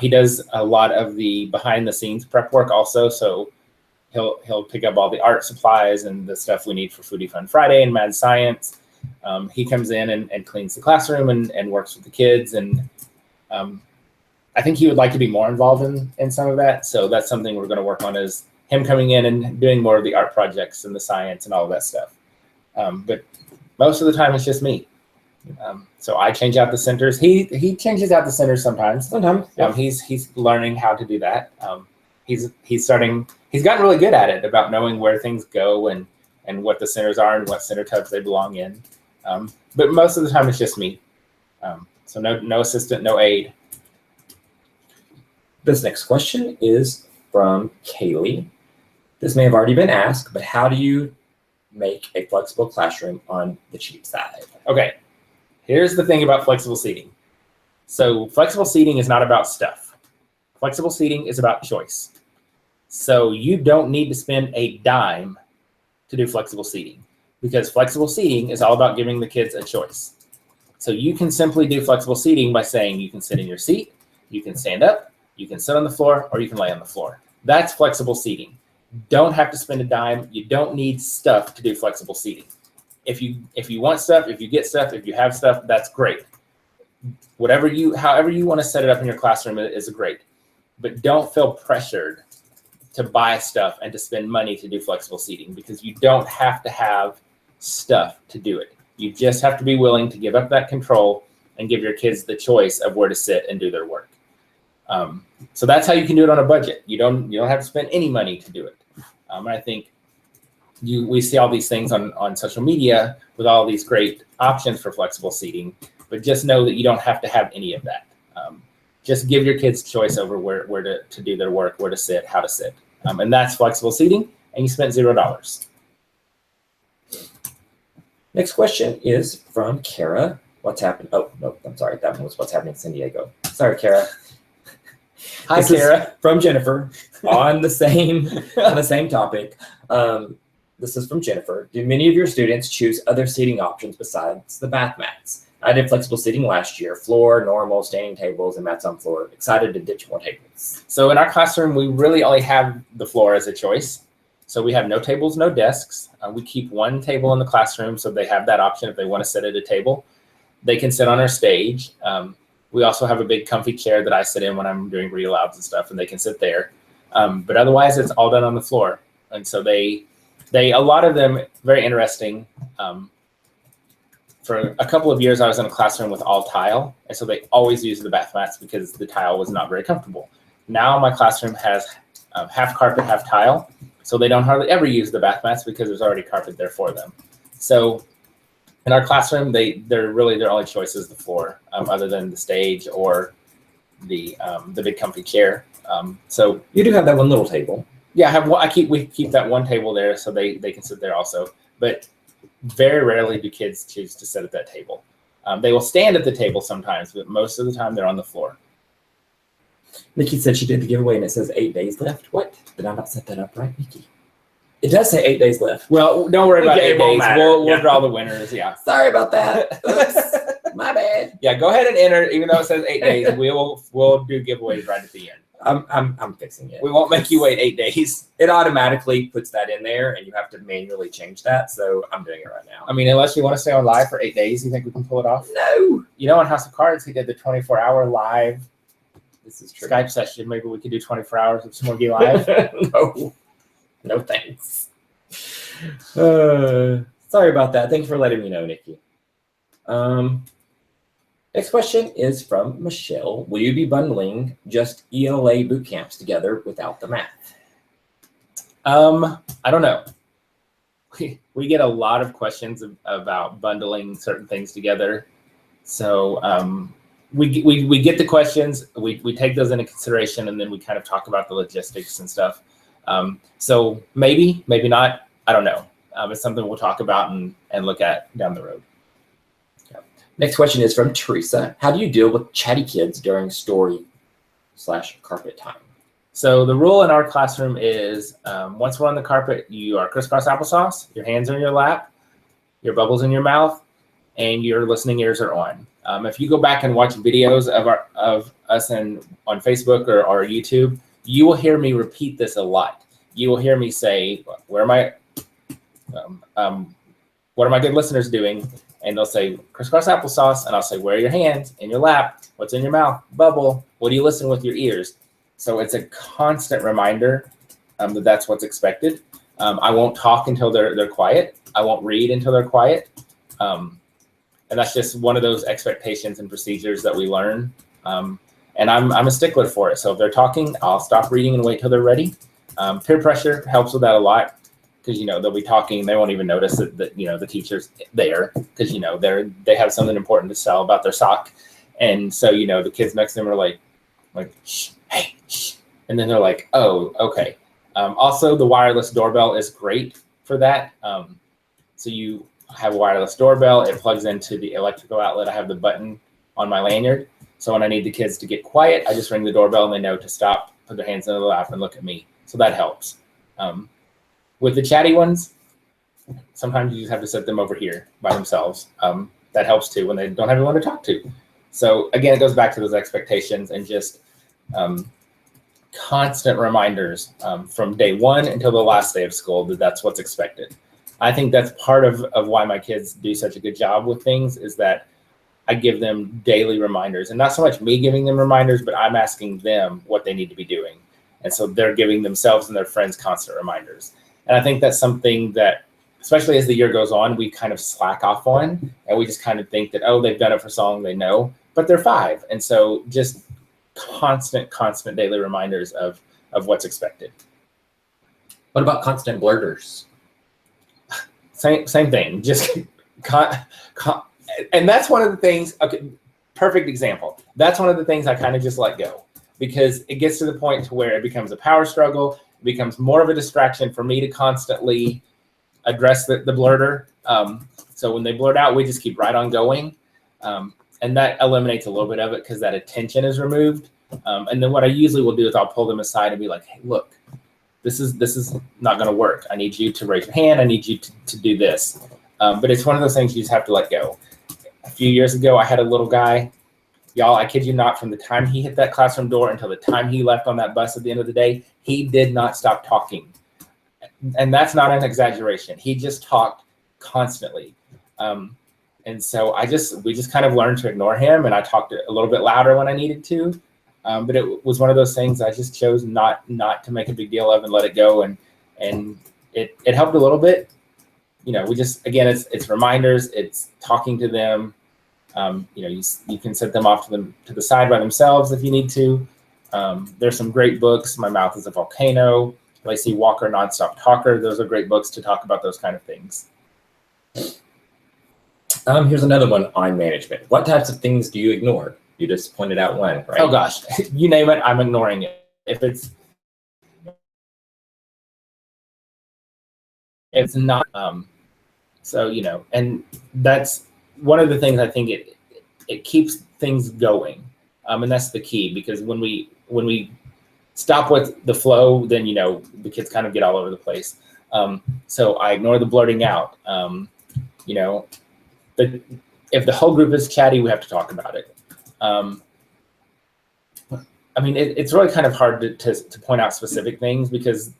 He does a lot of the behind the scenes prep work also, so he'll pick up all the art supplies and the stuff we need for Foodie Fun Friday and Mad Science. He comes in and cleans the classroom and works with the kids. And I think he would like to be more involved in some of that. So that's something we're going to work on is him coming in and doing more of the art projects and the science and all of that stuff. But most of the time it's just me. So I change out the centers. He changes out the centers sometimes. Yeah. He's learning how to do that. He's gotten really good at it about knowing where things go and what the centers are and what center tubs they belong in. But most of the time it's just me. So no assistant, no aide. This next question is from Kaylee. This may have already been asked, but how do you make a flexible classroom on the cheap side? Okay, here's the thing about flexible seating. So flexible seating is not about stuff. Flexible seating is about choice. So you don't need to spend a dime to do flexible seating because flexible seating is all about giving the kids a choice. So you can simply do flexible seating by saying you can sit in your seat, you can stand up, you can sit on the floor, or you can lay on the floor. That's flexible seating. Don't have to spend a dime. You don't need stuff to do flexible seating. If you want stuff, if you get stuff, if you have stuff, that's great. However you want to set it up in your classroom is great. But don't feel pressured to buy stuff and to spend money to do flexible seating because you don't have to have stuff to do it. You just have to be willing to give up that control and give your kids the choice of where to sit and do their work. So that's how you can do it on a budget. You don't have to spend any money to do it. And I think we see all these things on social media with all these great options for flexible seating, but just know that you don't have to have any of that. Just give your kids choice over where to do their work, where to sit, how to sit. And that's flexible seating, and you spent $0. Next question is from Kara. What's happened? Oh, no, I'm sorry. That one was what's happening in San Diego. Sorry, Kara. Hi, Kara. From Jennifer on the same topic. This is from Jennifer. Do many of your students choose other seating options besides the bath mats? I did flexible seating last year, floor, normal, standing tables, and mats on floor. Excited to ditch more tables. So in our classroom, we really only have the floor as a choice. So we have no tables, no desks. We keep one table in the classroom, so they have that option if they want to sit at a table. They can sit on our stage. We also have a big comfy chair that I sit in when I'm doing read alouds and stuff, and they can sit there. But otherwise, it's all done on the floor. And so they a lot of them, very interesting. For a couple of years, I was in a classroom with all tile, and so they always used the bath mats because the tile was not very comfortable. Now my classroom has half carpet, half tile, so they don't hardly ever use the bath mats because there's already carpet there for them. So in our classroom, they're really their only choice is the floor, other than the stage or the big comfy chair. So you do have that one little table. Yeah, we keep that one table there so they can sit there also, but very rarely do kids choose to sit at that table. They will stand at the table sometimes, but most of the time they're on the floor. Nikki said she did the giveaway and it says 8 days left. What? Did I not set that up right, Nikki? It does say 8 days left. Well, don't worry about 8 days. We'll draw the winners. Yeah. Sorry about that. Oops. My bad. Yeah, go ahead and enter. Even though it says 8 days, we'll do giveaways right at the end. I'm fixing it. We won't make you wait 8 days. It automatically puts that in there, and you have to manually change that. So I'm doing it right now. I mean, unless you want to stay on live for 8 days, you think we can pull it off? No. You know, on House of Cards, he did the 24-hour live. This is true. Skype session. Maybe we could do 24 hours of Smorgie live. No thanks. Sorry about that. Thanks for letting me know, Nikki. Next question is from Michelle. Will you be bundling just ELA boot camps together without the math? I don't know. We get a lot of questions about bundling certain things together. So we get the questions, we take those into consideration, and then we kind of talk about the logistics and stuff. So maybe not. I don't know. It's something we'll talk about and look at down the road. Next question is from Teresa. How do you deal with chatty kids during story/carpet time? So the rule in our classroom is once we're on the carpet, you are crisscross applesauce, your hands are in your lap, your bubbles in your mouth, and your listening ears are on. If you go back and watch videos of us on Facebook or YouTube, you will hear me repeat this a lot. You will hear me say, what are my good listeners doing? And they'll say, crisscross applesauce. And I'll say, where are your hands? In your lap. What's in your mouth? Bubble. What do you listen with your ears? So it's a constant reminder that that's what's expected. I won't talk until they're quiet. I won't read until they're quiet. And that's just one of those expectations and procedures that we learn. And I'm a stickler for it. So if they're talking, I'll stop reading and wait till they're ready. Peer pressure helps with that a lot. Because they'll be talking, they won't even notice that the teacher's there because they have something important to sell about their sock, and so the kids next to them are like shh, hey, shh. And then they're like, oh, okay. Also, the wireless doorbell is great for that. So you have a wireless doorbell, it plugs into the electrical outlet. I have the button on my lanyard, so when I need the kids to get quiet, I just ring the doorbell and they know to stop, put their hands in the lap, and look at me. So that helps. With the chatty ones, sometimes you just have to set them over here by themselves. That helps too when they don't have anyone to talk to. So again, it goes back to those expectations and just constant reminders from day one until the last day of school that that's what's expected. I think that's part of why my kids do such a good job with things is that I give them daily reminders, and not so much me giving them reminders, but I'm asking them what they need to be doing. And so they're giving themselves and their friends constant reminders. And I think that's something that, especially as the year goes on, we kind of slack off on, and we just kind of think that, oh, they've done it for so long, they know, but they're 5. And so just constant daily reminders of what's expected. What about constant blurters? Same thing. Just and that's one of the things. Okay, perfect example. That's one of the things I kind of just let go, because it gets to the point to where it becomes a power struggle. It becomes more of a distraction for me to constantly address the blurter. So when they blurt out, we just keep right on going. And that eliminates a little bit of it because that attention is removed. And then what I usually will do is I'll pull them aside and be like, hey, look, this is not going to work. I need you to raise your hand. I need you to do this. But it's one of those things you just have to let go. A few years ago, I had a little guy. Y'all, I kid you not, from the time he hit that classroom door until the time he left on that bus at the end of the day, he did not stop talking. And that's not an exaggeration. He just talked constantly. And so we just kind of learned to ignore him, and I talked a little bit louder when I needed to. But it was one of those things I just chose not to make a big deal of and let it go. And it helped a little bit. You know, we just, again, it's reminders, it's talking to them. You know, you can set them off to the side by themselves if you need to. There's some great books. My Mouth is a Volcano, Lacey Walker, Nonstop Talker. Those are great books to talk about those kind of things. Here's another one on management. What types of things do you ignore? You just pointed out one, right? Oh gosh, you name it, I'm ignoring it. If it's not, so, you know, and that's one of the things I think it keeps things going. And that's the key, because when we stop with the flow, then, you know, the kids kind of get all over the place. So I ignore the blurting out. You know, but if the whole group is chatty, we have to talk about it. I mean, it's really kind of hard to point out specific things, because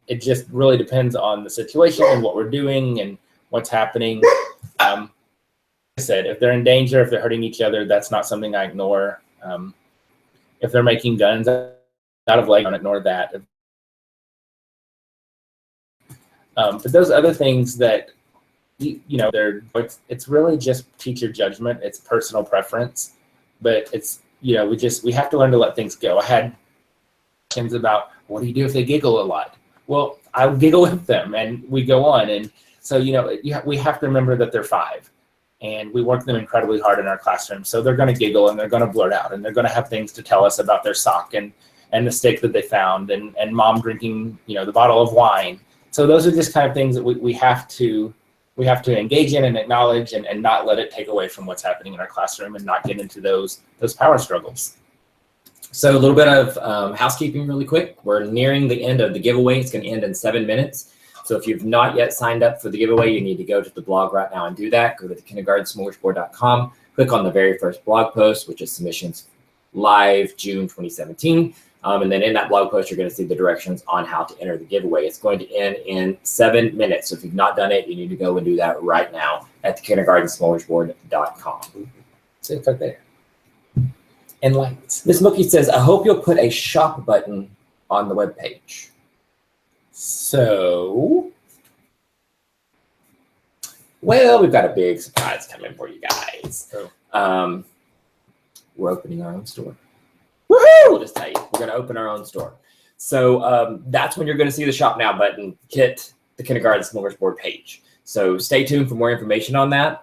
it just really depends on the situation and what we're doing and what's happening. Like I said, if they're in danger, if they're hurting each other, that's not something I ignore. If they're making guns out of leg, I don't ignore that. But those other things that, you know, it's really just teacher judgment. It's personal preference, but it's, you know, we have to learn to let things go. I had questions about, what do you do if they giggle a lot? Well, I'll giggle with them, and we go on. And so, you know, we have to remember that they're 5, and we work them incredibly hard in our classroom. So they're going to giggle, and they're going to blurt out, and they're going to have things to tell us about their sock and the steak that they found, and mom drinking, you know, the bottle of wine. So those are just kind of things that we have to engage in and acknowledge, and not let it take away from what's happening in our classroom, and not get into those power struggles. So a little bit of housekeeping really quick. We're nearing the end of the giveaway. It's going to end in 7 minutes. So if you've not yet signed up for the giveaway, you need to go to the blog right now and do that. Go to the kindergartensmorgasbord.com, click on the very first blog post, which is Submissions Live June 2017. And then in that blog post, you're going to see the directions on how to enter the giveaway. It's going to end in 7 minutes. So if you've not done it, you need to go and do that right now at the kindergartensmorgasbord.com. So it's right there. And lights. Miss Mookie says, I hope you'll put a shop button on the webpage. So, well, we've got a big surprise coming for you guys. Oh. We're opening our own store. Woohoo! We'll just tell you, we're going to open our own store. So that's when you're going to see the Shop Now button hit the Kindergarten Smorgasbord page. So stay tuned for more information on that.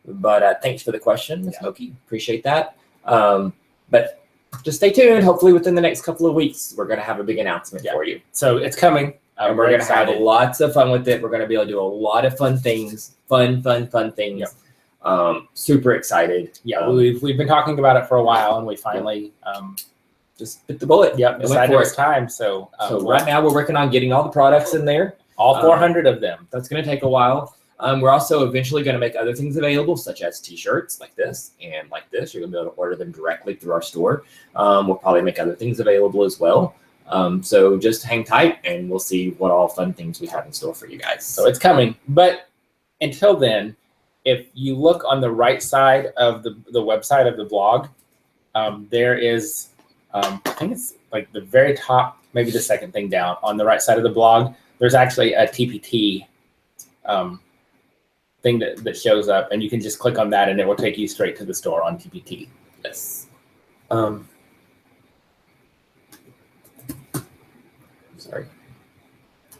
But thanks for the question, Ms. Mookie. Appreciate that. But just stay tuned. Hopefully within the next couple of weeks, we're going to have a big announcement for you. So it's coming. And we're going to have lots of fun with it. We're going to be able to do a lot of fun things. Fun things. Yep. Super excited. Yeah, we've been talking about it for a while, and we finally just bit the bullet. Yep, decided it was time. So right now we're working on getting all the products in there. All 400 of them. That's going to take a while. We're also eventually going to make other things available, such as T-shirts like this and like this. You're going to be able to order them directly through our store. We'll probably make other things available as well. So just hang tight, and we'll see what all fun things we have in store for you guys. So it's coming. But until then, if you look on the right side of the website of the blog, there is, I think it's like the very top, maybe the second thing down on the right side of the blog, there's actually a TPT thing that shows up, and you can just click on that, and it will take you straight to the store on TPT. Yes. Sorry.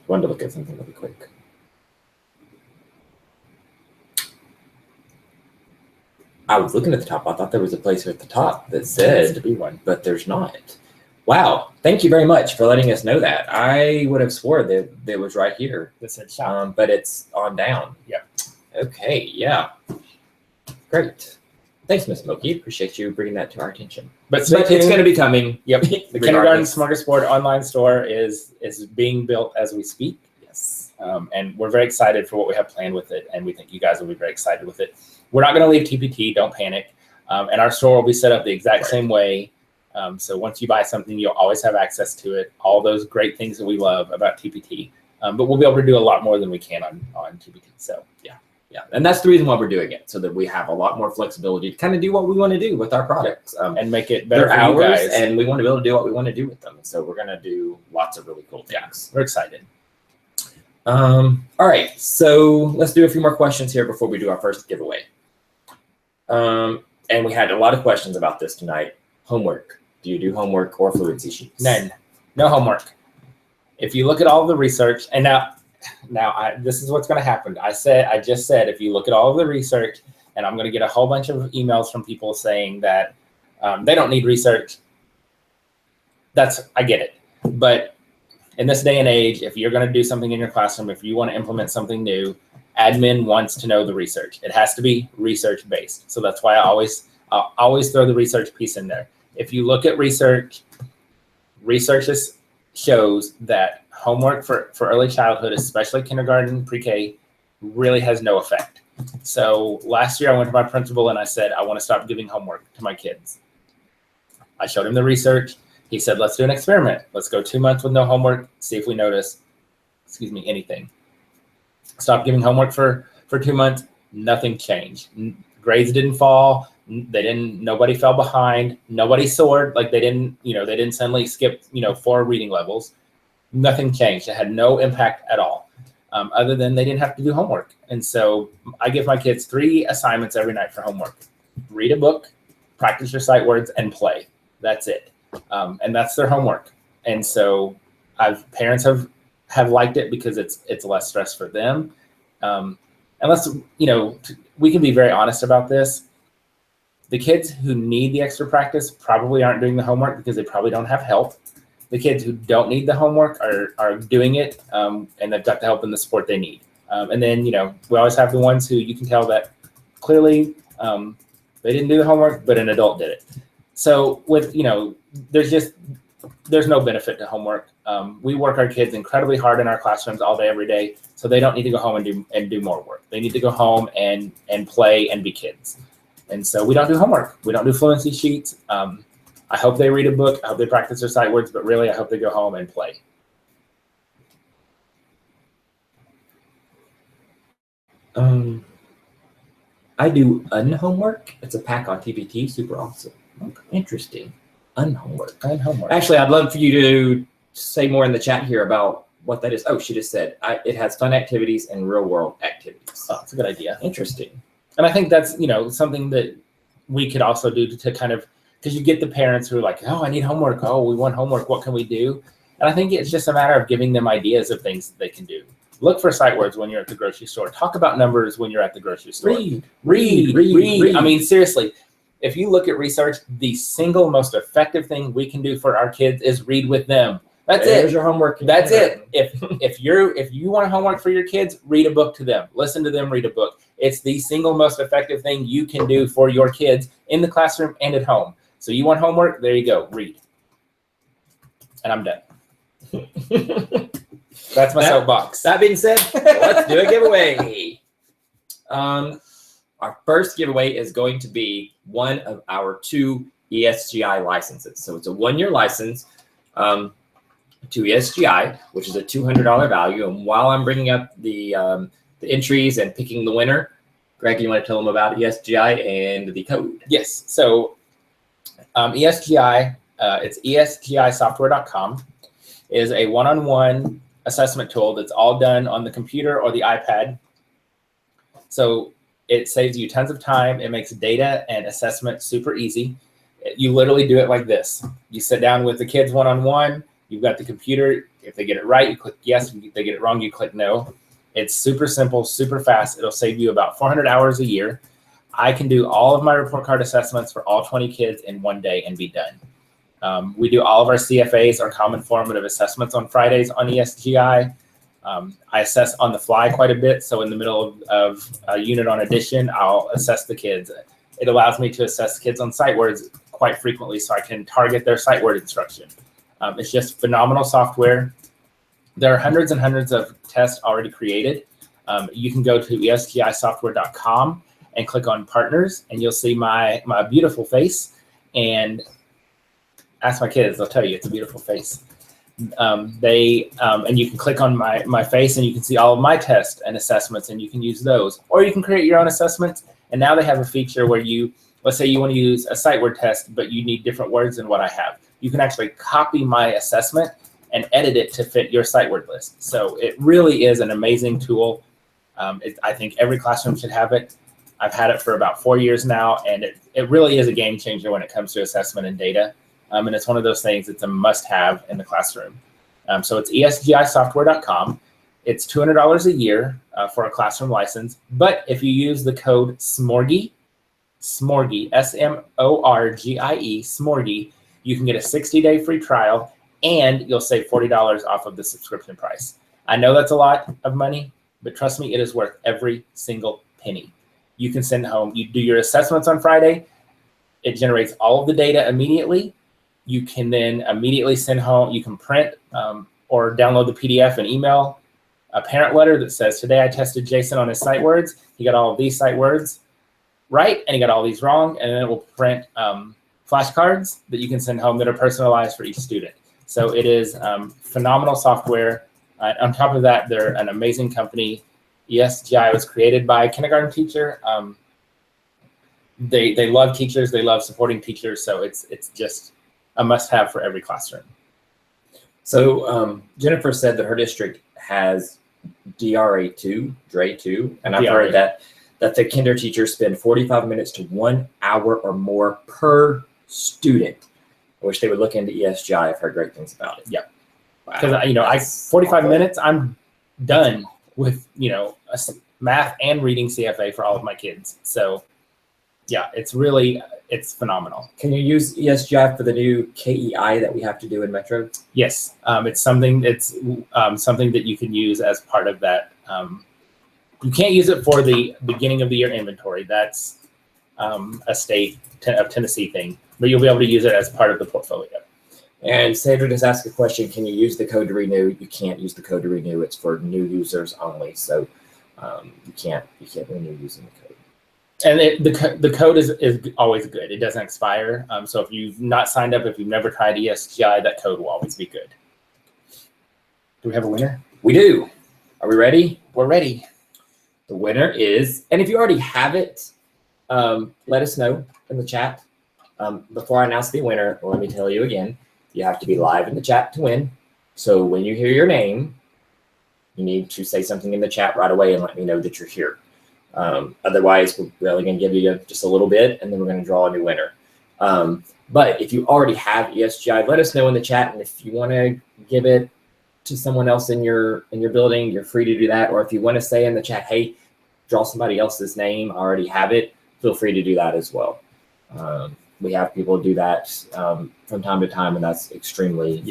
Wanted to look at something really quick. I was looking at the top. I thought there was a place at the top that There needs to said, be one. but there's not. Wow. Thank you very much for letting us know that. I would have swore that it was right here, That said shop. but it's on down. Yep. Okay. Yeah. Great. Thanks, Miss Smokey. Appreciate you bringing that to our attention. But stay But it's tuned. going to be coming. Yep. The Kindergarten regardless. Smorgasbord online store is being built as we speak. Yes. And we're very excited for what we have planned with it. And we think you guys will be very excited with it. We're not going to leave TPT. Don't panic. And our store will be set up the exact same way. So once you buy something, you'll always have access to it. All those great things that we love about TPT. But we'll be able to do a lot more than we can on TPT. So yeah. Yeah. And that's the reason why we're doing it, so that we have a lot more flexibility to kind of do what we want to do with our products. And make it better They're for you ours, guys. and we want to be able to do what we want to do with them. So we're going to do lots of really cool things. We're excited. All right. So let's do a few more questions here before we do our first giveaway. And we had a lot of questions about this tonight. Homework. Do you do homework or fluency sheets? None. No homework. If you look at all the research, and now this is what's going to happen. I just said, if you look at all of the research, and I'm going to get a whole bunch of emails from people saying that they don't need research. I get it. But in this day and age, if you're going to do something in your classroom, if you want to implement something new, admin wants to know the research. It has to be research based. So that's why I'll always throw the research piece in there. If you look at research shows that homework for early childhood, especially kindergarten, pre-K, really has no effect. So last year I went to my principal and I said, I want to stop giving homework to my kids. I showed him the research. He said, let's do an experiment. Let's go 2 months with no homework, see if we notice, anything. Stop giving homework for 2 months, nothing changed. Grades didn't fall. Nobody fell behind. Nobody soared. Like they didn't suddenly skip, 4 reading levels. Nothing changed. It had no impact at all, other than they didn't have to do homework. And so I give my kids 3 assignments every night for homework. Read a book, practice your sight words, and play. That's it. And that's their homework. And so parents have liked it because it's less stress for them. Unless, we can be very honest about this. The kids who need the extra practice probably aren't doing the homework because they probably don't have help. The kids who don't need the homework are doing it, and they've got the help and the support they need. And then, we always have the ones who you can tell that clearly they didn't do the homework, but an adult did it. So with, there's no benefit to homework. We work our kids incredibly hard in our classrooms all day, every day. So they don't need to go home and do more work. They need to go home and play and be kids. And so we don't do homework. We don't do fluency sheets. I hope they read a book. I hope they practice their sight words, but really I hope they go home and play. I do unhomework. It's a pack on TPT. Super awesome. Interesting. Unhomework. Actually, I'd love for you to say more in the chat here about what that is. Oh, she just said it has fun activities and real world activities. Oh, that's a good idea. Interesting. And I think that's, something that we could also do to kind of, because you get the parents who are like, oh, I need homework. Oh, we want homework. What can we do? And I think it's just a matter of giving them ideas of things that they can do. Look for sight words when you're at the grocery store. Talk about numbers when you're at the grocery store. Read. I mean, seriously, if you look at research, the single most effective thing we can do for our kids is read with them. There's your homework. That's it. If you want homework for your kids, read a book to them. Listen to them read a book. It's the single most effective thing you can do for your kids in the classroom and at home. So you want homework? There you go. Read. And I'm done. That's my soapbox. That being said, let's do a giveaway. Our first giveaway is going to be one of our 2 ESGI licenses. So it's a 1-year license to ESGI, which is a $200 value. And while I'm bringing up the entries and picking the winner, Greg, you want to tell them about ESGI and the code? Yes. So ESGI, it's esgisoftware.com, is a one-on-one assessment tool that's all done on the computer or the iPad. So it saves you tons of time. It makes data and assessment super easy. You literally do it like this. You sit down with the kids one-on-one. You've got the computer. If they get it right, you click yes. If they get it wrong, you click no. It's super simple, super fast. It'll save you about 400 hours a year. I can do all of my report card assessments for all 20 kids in one day and be done. We do all of our CFAs, our common formative assessments, on Fridays on ESGI. I assess on the fly quite a bit. So in the middle of a unit on addition, I'll assess the kids. It allows me to assess kids on sight words quite frequently, so I can target their sight word instruction. It's just phenomenal software. There are hundreds and hundreds of tests already created. You can go to esgisoftware.com and click on partners, and you'll see my beautiful face. And ask my kids, they'll tell you it's a beautiful face. And you can click on my face, and you can see all of my tests and assessments, and you can use those. Or you can create your own assessments. And now they have a feature where let's say you want to use a sight word test, but you need different words than what I have. You can actually copy my assessment and edit it to fit your sight word list. So it really is an amazing tool. I think every classroom should have it. I've had it for about 4 years now, and it really is a game changer when it comes to assessment and data. And it's one of those things, it's a must-have in the classroom. So it's esgisoftware.com. It's $200 a year for a classroom license. But if you use the code Smorgie, Smorgie, S-M-O-R-G-I-E, Smorgie, you can get a 60-day free trial, and you'll save $40 off of the subscription price. I know that's a lot of money, but trust me, it is worth every single penny. You can send home, you do your assessments on Friday, it generates all of the data immediately. You can then immediately send home, you can print or download the PDF and email a parent letter that says, today I tested Jason on his sight words. He got all of these sight words right, and he got all these wrong, and then it will print flashcards that you can send home that are personalized for each student. So it is phenomenal software. On top of that, they're an amazing company. ESGI was created by a kindergarten teacher. They love teachers. They love supporting teachers. So it's just a must-have for every classroom. So Jennifer said that her district has DRA2, DRA2, and I've heard that the kinder teachers spend 45 minutes to 1 hour or more per student. I wish they would look into ESGI. I've heard great things about it. Yeah, because 45 minutes, I'm done with a math and reading CFA for all of my kids. So yeah, it's phenomenal. Can you use ESGI for the new KEI that we have to do in Metro? Yes, it's something that you can use as part of that. You can't use it for the beginning of the year inventory. That's a state of Tennessee thing, but you'll be able to use it as part of the portfolio. And Sandra just asked a question, can you use the code to renew? You can't use the code to renew. It's for new users only. So you can't renew using the code. And the code is always good. It doesn't expire. So if you've not signed up, if you've never tried ESGI, that code will always be good. Do we have a winner? We do. Are we ready? We're ready. The winner is, and if you already have it, let us know in the chat. Before I announce the winner, let me tell you again, you have to be live in the chat to win. So when you hear your name, you need to say something in the chat right away and let me know that you're here. Otherwise, we're only going to give you just a little bit, and then we're going to draw a new winner. But if you already have ESGI, let us know in the chat. And if you want to give it to someone else in your building, you're free to do that. Or if you want to say in the chat, hey, draw somebody else's name, I already have it, feel free to do that as well. We have people do that from time to time, and that's extremely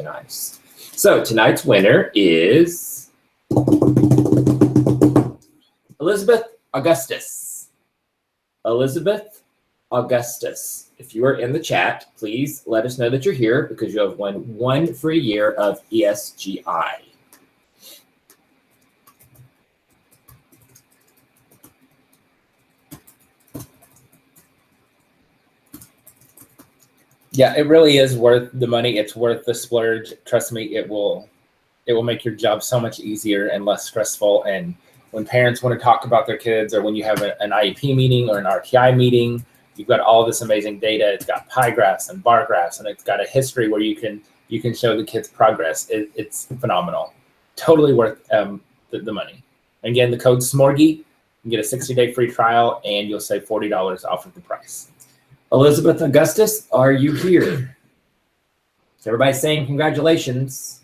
nice. So tonight's winner is Elizabeth Augustus. Elizabeth Augustus. If you are in the chat, please let us know that you're here because you have won 1 free year of ESGI. Yeah, it really is worth the money. It's worth the splurge. Trust me, it will make your job so much easier and less stressful. And when parents want to talk about their kids, or when you have an IEP meeting or an RTI meeting, you've got all this amazing data. It's got pie graphs and bar graphs, and it's got a history where you can show the kids progress. It's phenomenal. Totally worth the money. Again, the code Smorgie, you can get a 60-day free trial, and you'll save $40 off of the price. Elizabeth Augustus, are you here? So everybody's saying congratulations.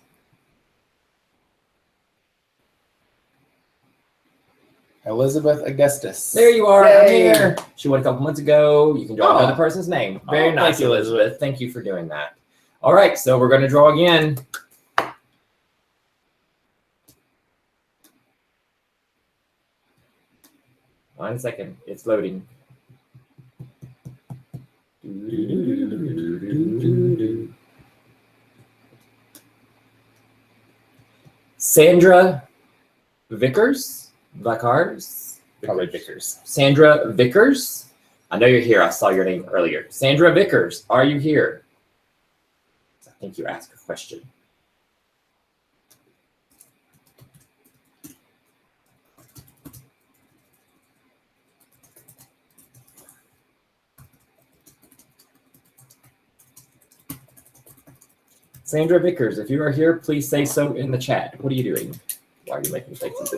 Elizabeth Augustus. There you are. I'm Yay. here. She won a couple months ago. You can draw Oh. another person's name. Very Oh, nice, thank you, Elizabeth. Thank you for doing that. All right, so we're going to draw again. One second. It's loading. Sandra Vickers? Vickers? Probably Vickers. Sandra Vickers? I know you're here. I saw your name earlier. Sandra Vickers, are you here? I think you asked a question. Sandra Vickers, if you are here, please say so in the chat. What are you doing? Why are you making faces?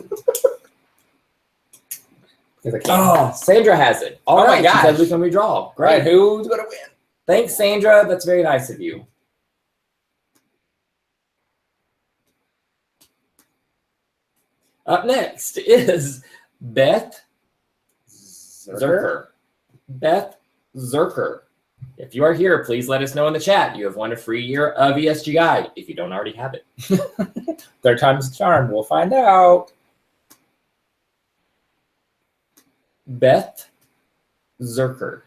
Because I can't. Oh, Sandra has it. All Oh my right, gosh. she said we can redraw. Right, Great. who's gonna win? Thanks, Sandra. That's very nice of you. Up next is Beth Zerker. Beth Zerker. If you are here, please let us know in the chat. You have won a free year of ESGI if you don't already have it. Third time's a charm. We'll find out. Beth Zerker.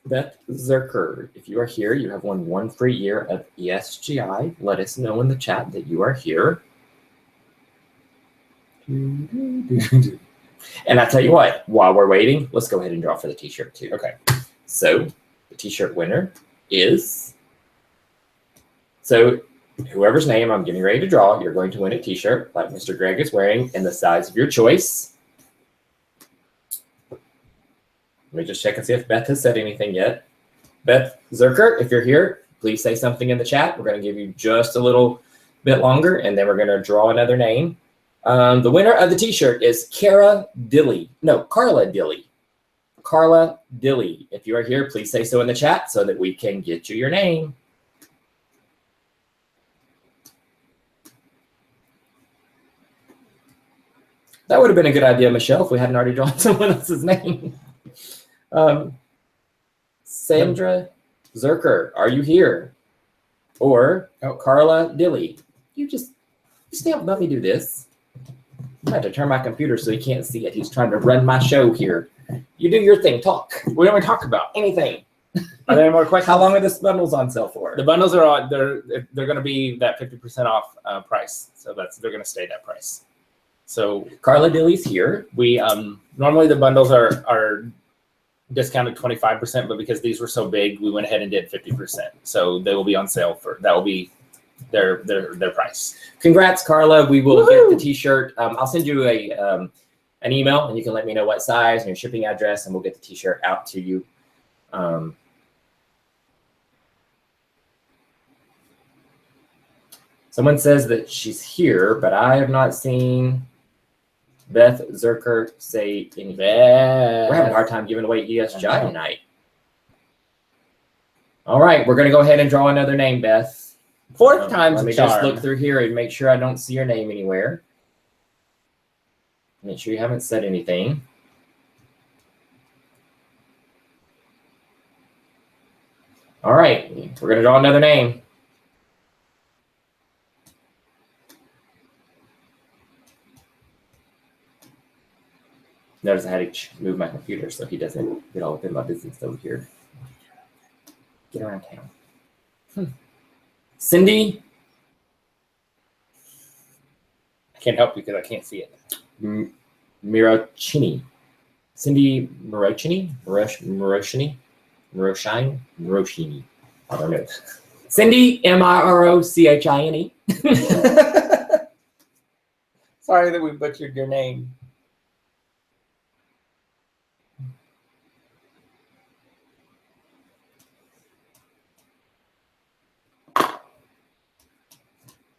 Beth Zerker, if you are here, you have won one free year of ESGI. Let us know in the chat that you are here. And I tell you what, while we're waiting, let's go ahead and draw for the t-shirt too. Okay. So the t-shirt winner is, so whoever's name I'm getting ready to draw, you're going to win a t-shirt like Mr. Greg is wearing in the size of your choice. Let me just check and see if Beth has said anything yet. Beth Zerker, if you're here, please say something in the chat. We're going to give you just a little bit longer, and then we're going to draw another name. The winner of the t-shirt is Carla Dilly. Carla Dilly. If you are here, please say so in the chat so that we can get you your name. That would have been a good idea, Michelle, if we hadn't already drawn someone else's name. Sandra Zerker, are you here? Or Carla Dilly. You can't let me do this. I had to turn my computer so he can't see it. He's trying to run my show here. You do your thing. Talk. What do we talk about? Anything. Are there any more questions? How long are the bundles on sale for? The bundles are on. They're going to be that 50% off price. So they're going to stay that price. So Carla Dilly's here. We normally the bundles are discounted 25%, but because these were so big, we went ahead and did 50%. So they will be on sale that will be their price. Congrats, Carla. We will get the t-shirt. I'll send you an email, and you can let me know what size and your shipping address, and we'll get the t-shirt out to you. Someone says that she's here, but I have not seen Beth Zerker say anything. We're having a hard time giving away ESGI tonight. All right, we're going to go ahead and draw another name, Beth. Fourth time's Let a me charm. just look through here and make sure I don't see your name anywhere. Make sure you haven't said anything. All right, we're going to draw another name. Notice I had to move my computer so he doesn't get all up in my business over here. Get around town. Cindy. I can't help you because I can't see it. Mirochini. Cindy Mirochini? Mirochini? I don't know. Cindy, Mirochine. Sorry that we butchered your name.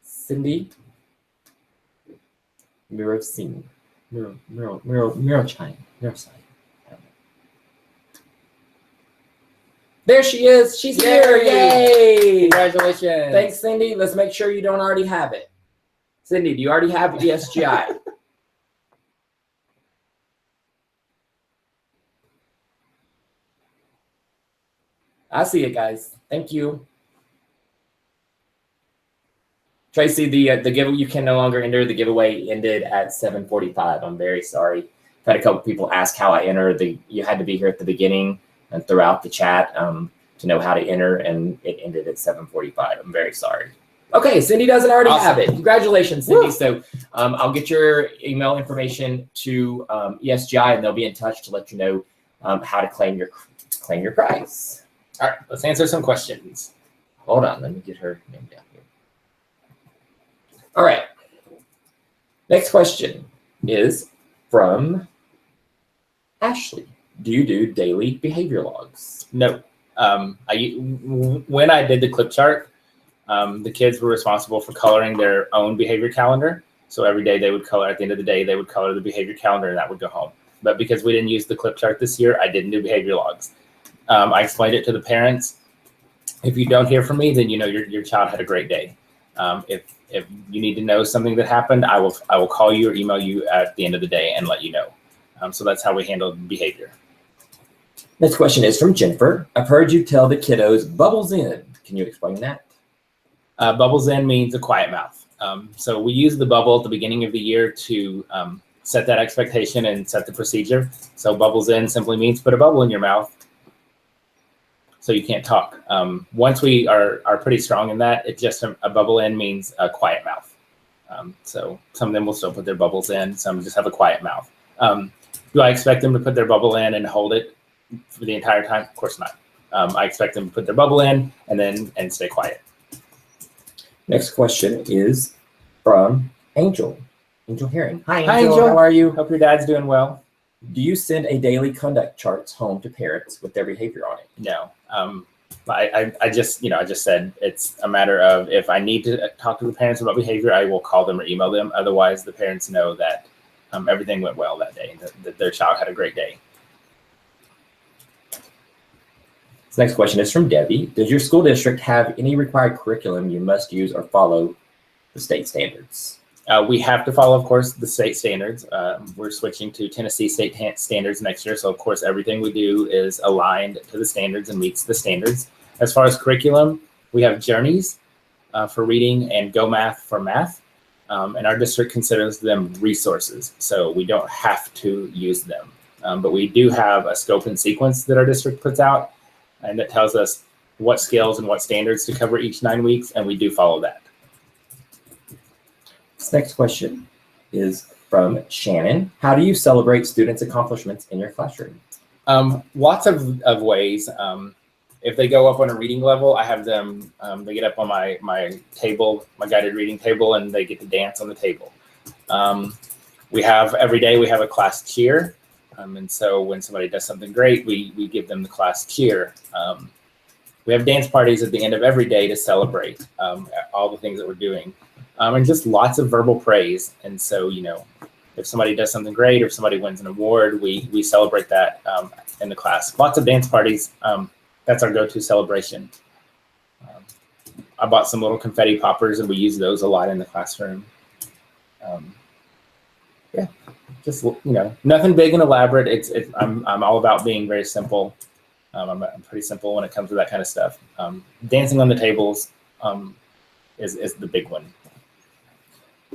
Cindy Mirochine. Mirochine. There she is. She's here. Yay! Congratulations. Thanks, Cindy. Let's make sure you don't already have it. Cindy, do you already have ESGI? I see it, guys. Thank you. Tracy, the giveaway, you can no longer enter. The giveaway ended at 7:45. I'm very sorry. I've had a couple people ask how I enter. You had to be here at the beginning and throughout the chat to know how to enter, and it ended at 7:45. I'm very sorry. Okay, Cindy doesn't already have it. Congratulations, Cindy. Woo. So I'll get your email information to ESGI, and they'll be in touch to let you know how to claim your prize. All right, let's answer some questions. Hold on, let me get her name down here. All right. Next question is from Ashley. Do you do daily behavior logs? No. When I did the clip chart, the kids were responsible for coloring their own behavior calendar. So every day they would color, at the end of the day, they would color the behavior calendar and that would go home. But because we didn't use the clip chart this year, I didn't do behavior logs. I explained it to the parents. If you don't hear from me, then you know your child had a great day. If you need to know something that happened, I will call you or email you at the end of the day and let you know. So that's how we handle behavior. Next question is from Jennifer. I've heard you tell the kiddos bubbles in. Can you explain that? Bubbles in means a quiet mouth. So we use the bubble at the beginning of the year to set that expectation and set the procedure. So bubbles in simply means put a bubble in your mouth so you can't talk. Once we are pretty strong in that, it's just a bubble in means a quiet mouth. So some of them will still put their bubbles in, some just have a quiet mouth. Do I expect them to put their bubble in and hold it for the entire time? Of course not. I expect them to put their bubble in and stay quiet. Next question is from Angel Herring. Hi, Angel. Hi, Angel. How are you? Hope your dad's doing well. Do you send a daily conduct charts home to parents with their behavior on it? No. I just said it's a matter of if I need to talk to the parents about behavior, I will call them or email them. Otherwise, the parents know that everything went well that day, that their child had a great day. This next question is from Debbie. Does your school district have any required curriculum you must use or follow the state standards? We have to follow, of course, the state standards. We're switching to Tennessee state standards next year. So, of course, everything we do is aligned to the standards and meets the standards. As far as curriculum, we have Journeys for reading and Go Math for math. And our district considers them resources. So we don't have to use them. But we do have a scope and sequence that our district puts out. And that tells us what skills and what standards to cover each 9 weeks. And we do follow that. This next question is from Shannon. How do you celebrate students' accomplishments in your classroom? Lots of ways. If they go up on a reading level, I have them, they get up on my table, my guided reading table, and they get to dance on the table. Every day we have a class cheer. And so when somebody does something great, we give them the class cheer. We have dance parties at the end of every day to celebrate all the things that we're doing. And just lots of verbal praise. And so, if somebody does something great or if somebody wins an award, we celebrate that in the class. Lots of dance parties. That's our go-to celebration. I bought some little confetti poppers and we use those a lot in the classroom. Just, nothing big and elaborate. I'm all about being very simple. I'm pretty simple when it comes to that kind of stuff. Dancing on the tables is the big one.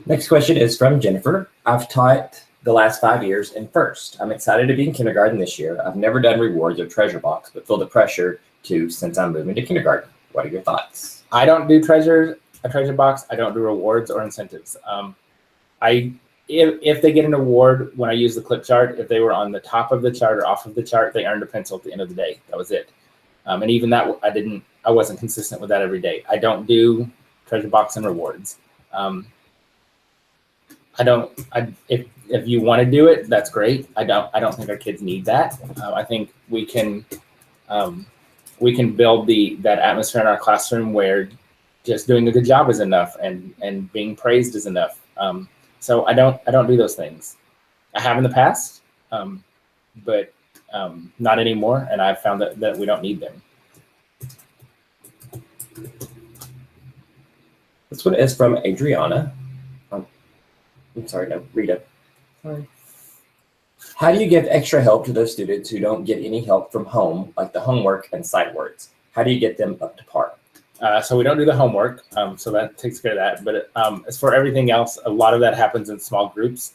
Next question is from Jennifer. I've taught the last 5 years in first. I'm excited to be in kindergarten this year. I've never done rewards or treasure box, but feel the pressure to since I'm moving to kindergarten. What are your thoughts? I don't do a treasure box. I don't do rewards or incentives. If they get an award when I use the clip chart, if they were on the top of the chart or off of the chart, they earned a pencil at the end of the day. That was it. And even that, I wasn't consistent with that every day. I don't do treasure box and rewards. If you want to do it, that's great. I don't think our kids need that. I think we can build that atmosphere in our classroom where just doing a good job is enough and being praised is enough. So I don't do those things. I have in the past, but not anymore. And I've found that we don't need them. This one is from Adriana. I'm sorry, no, Rita. Sorry. How do you give extra help to those students who don't get any help from home, like the homework and sight words? How do you get them up to par? So we don't do the homework, so that takes care of that. But as for everything else, a lot of that happens in small groups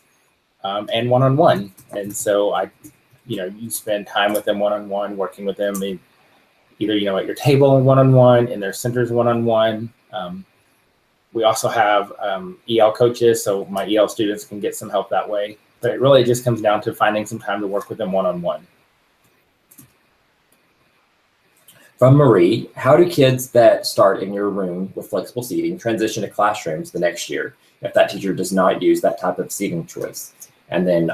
and one-on-one. And so you spend time with them one-on-one, working with them, either at your table one-on-one, in their centers one-on-one. We also have EL coaches, so my EL students can get some help that way. But it really just comes down to finding some time to work with them one-on-one. From Marie, how do kids that start in your room with flexible seating transition to classrooms the next year if that teacher does not use that type of seating choice? And then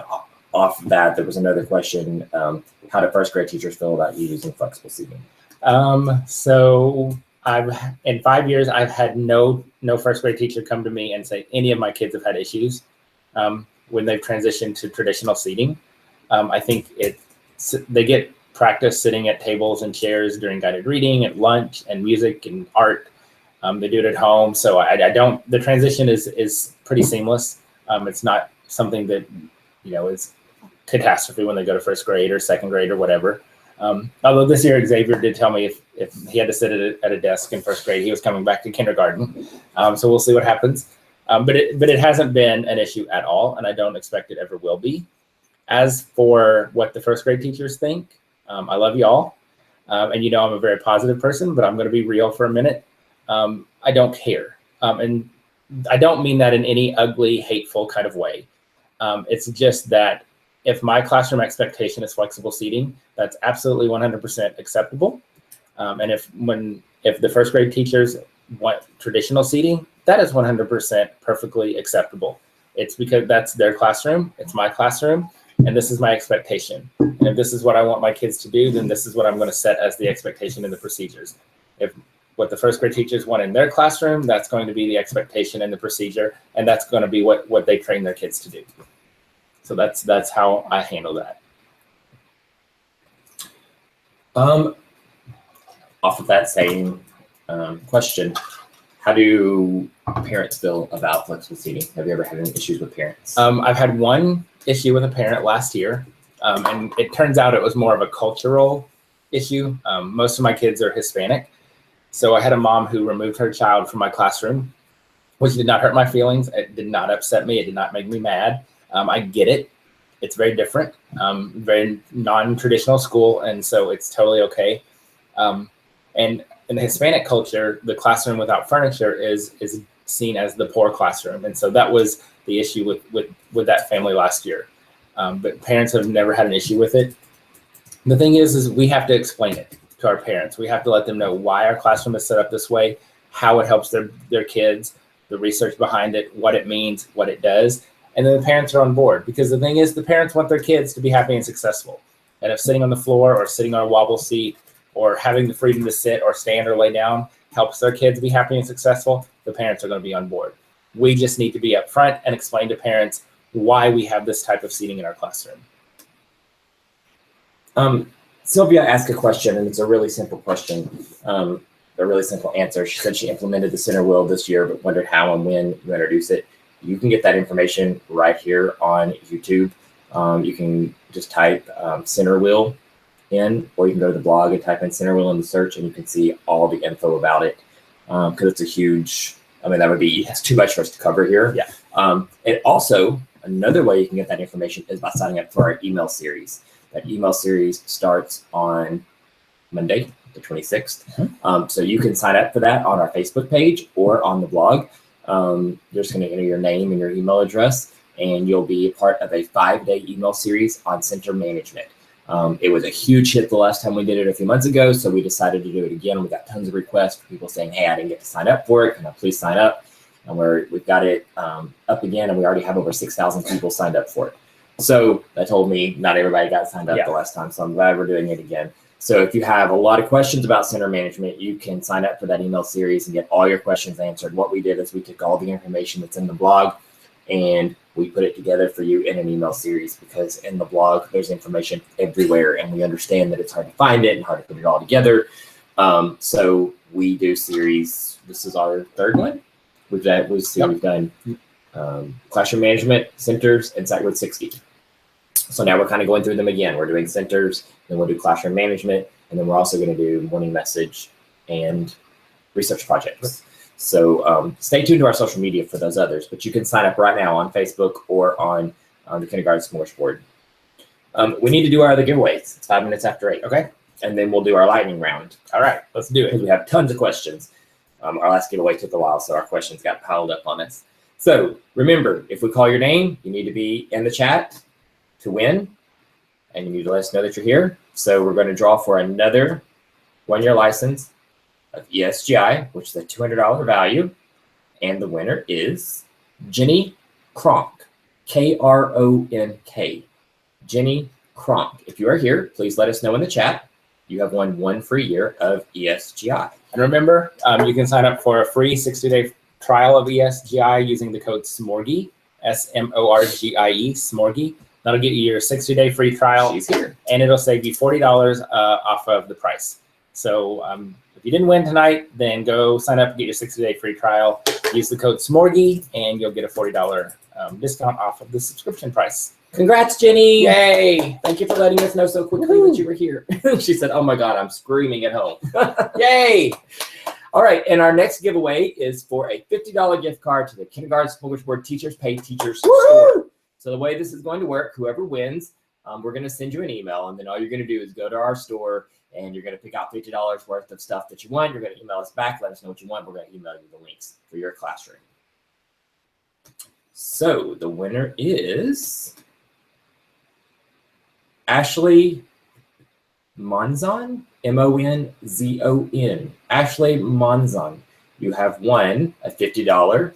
off that, there was another question, how do first grade teachers feel about you using flexible seating? So in 5 years, I've had no first grade teacher come to me and say any of my kids have had issues when they've transitioned to traditional seating. I think they get practice sitting at tables and chairs during guided reading, at lunch, and music and art. They do it at home, so the transition is pretty seamless. It's not something that is catastrophe when they go to first grade or second grade or whatever. Although this year Xavier did tell me if he had to sit at a desk in first grade, he was coming back to kindergarten. So we'll see what happens. But it hasn't been an issue at all, and I don't expect it ever will be. As for what the first grade teachers think, I love y'all. And I'm a very positive person, but I'm going to be real for a minute. I don't care. And I don't mean that in any ugly, hateful kind of way. It's just that if my classroom expectation is flexible seating, that's absolutely 100% acceptable. And if the first grade teachers want traditional seating, that is 100% perfectly acceptable. It's because that's their classroom, it's my classroom, and this is my expectation. And if this is what I want my kids to do, then this is what I'm going to set as the expectation in the procedures. If what the first grade teachers want in their classroom, that's going to be the expectation in the procedure, and that's going to be what they train their kids to do. So that's how I handle that. Off of that same question, how do parents feel about flexible seating? Have you ever had any issues with parents? I've had one issue with a parent last year, and it turns out it was more of a cultural issue. Most of my kids are Hispanic, so I had a mom who removed her child from my classroom, which did not hurt my feelings. It did not upset me. It did not make me mad. I get it. It's very different, very non-traditional school, and so it's totally okay. And in the Hispanic culture, the classroom without furniture is seen as the poor classroom, and so that was the issue with that family last year. But parents have never had an issue with it. The thing is we have to explain it to our parents. We have to let them know why our classroom is set up this way, how it helps their kids, the research behind it, what it means, what it does. And then the parents are on board, because the thing is the parents want their kids to be happy and successful. And if sitting on the floor or sitting on a wobble seat or having the freedom to sit or stand or lay down helps their kids be happy and successful, the parents are going to be on board. We just need to be upfront and explain to parents why we have this type of seating in our classroom. Sylvia asked a question, and it's a really simple question, a really simple answer. She said she implemented the center wheel this year, but wondered how and when you introduce it. You can get that information right here on YouTube. You can just type center wheel in, or you can go to the blog and type in center wheel in the search, and you can see all the info about it. Because it's a huge, it's too much for us to cover here. Yeah. And also, another way you can get that information is by signing up for our email series. That email series starts on Monday, the 26th. Mm-hmm. So you can sign up for that on our Facebook page or on the blog. You're just going to enter your name and your email address, and you'll be a part of a 5-day email series on center management. It was a huge hit the last time we did it a few months ago, so we decided to do it again. We got tons of requests for people saying, hey, I didn't get to sign up for it. Can I please sign up? And we've got it up again, and we already have over 6,000 people signed up for it. So that told me not everybody got signed up the last time, so I'm glad we're doing it again. So if you have a lot of questions about center management, you can sign up for that email series and get all your questions answered. What we did is we took all the information that's in the blog and we put it together for you in an email series, because in the blog, there's information everywhere, and we understand that it's hard to find it and hard to put it all together. So we do series. This is our third one. We've done classroom management, centers, and SiteWord 60. So now we're kind of going through them again. We're doing centers, then we'll do classroom management, and then we're also going to do morning message and research projects. So stay tuned to our social media for those others, but you can sign up right now on Facebook or on the Kindergarten Smorgasbord. We need to do our other giveaways. It's 5 minutes after 8. Okay. And then we'll do our lightning round. All right, let's do Because it. we have tons of questions. Our last giveaway took a while, so our questions got piled up on us. So remember, if we call your name, you need to be in the chat to win, and you need to let us know that you're here. So we're going to draw for another 1-year license of ESGI, which is a $200 value, and the winner is Jenny Kronk, Kronk. Jenny Kronk. If you are here, please let us know in the chat. You have won 1 free year of ESGI. And remember, you can sign up for a free 60-day trial of ESGI using the code SMORGIE, SMORGIE, SMORGIE. That'll get you your 60-day free trial. She's here. And it'll save you $40 off of the price. So if you didn't win tonight, then go sign up and get your 60-day free trial. Use the code SMORGIE, and you'll get a $40 discount off of the subscription price. Congrats, Jenny. Yay! Thank you for letting us know so quickly that you were here. She said, oh my God, I'm screaming at home. Yay! All right, and our next giveaway is for a $50 gift card to the Kindergarten Smorgasbord Teachers Pay Teachers Store. So the way this is going to work, whoever wins, we're going to send you an email, and then all you're going to do is go to our store, and you're going to pick out $50 worth of stuff that you want. You're going to email us back, let us know what you want. We're going to email you the links for your classroom. So the winner is Ashley Monzon, M-O-N-Z-O-N. Ashley Monzon. You have won a $50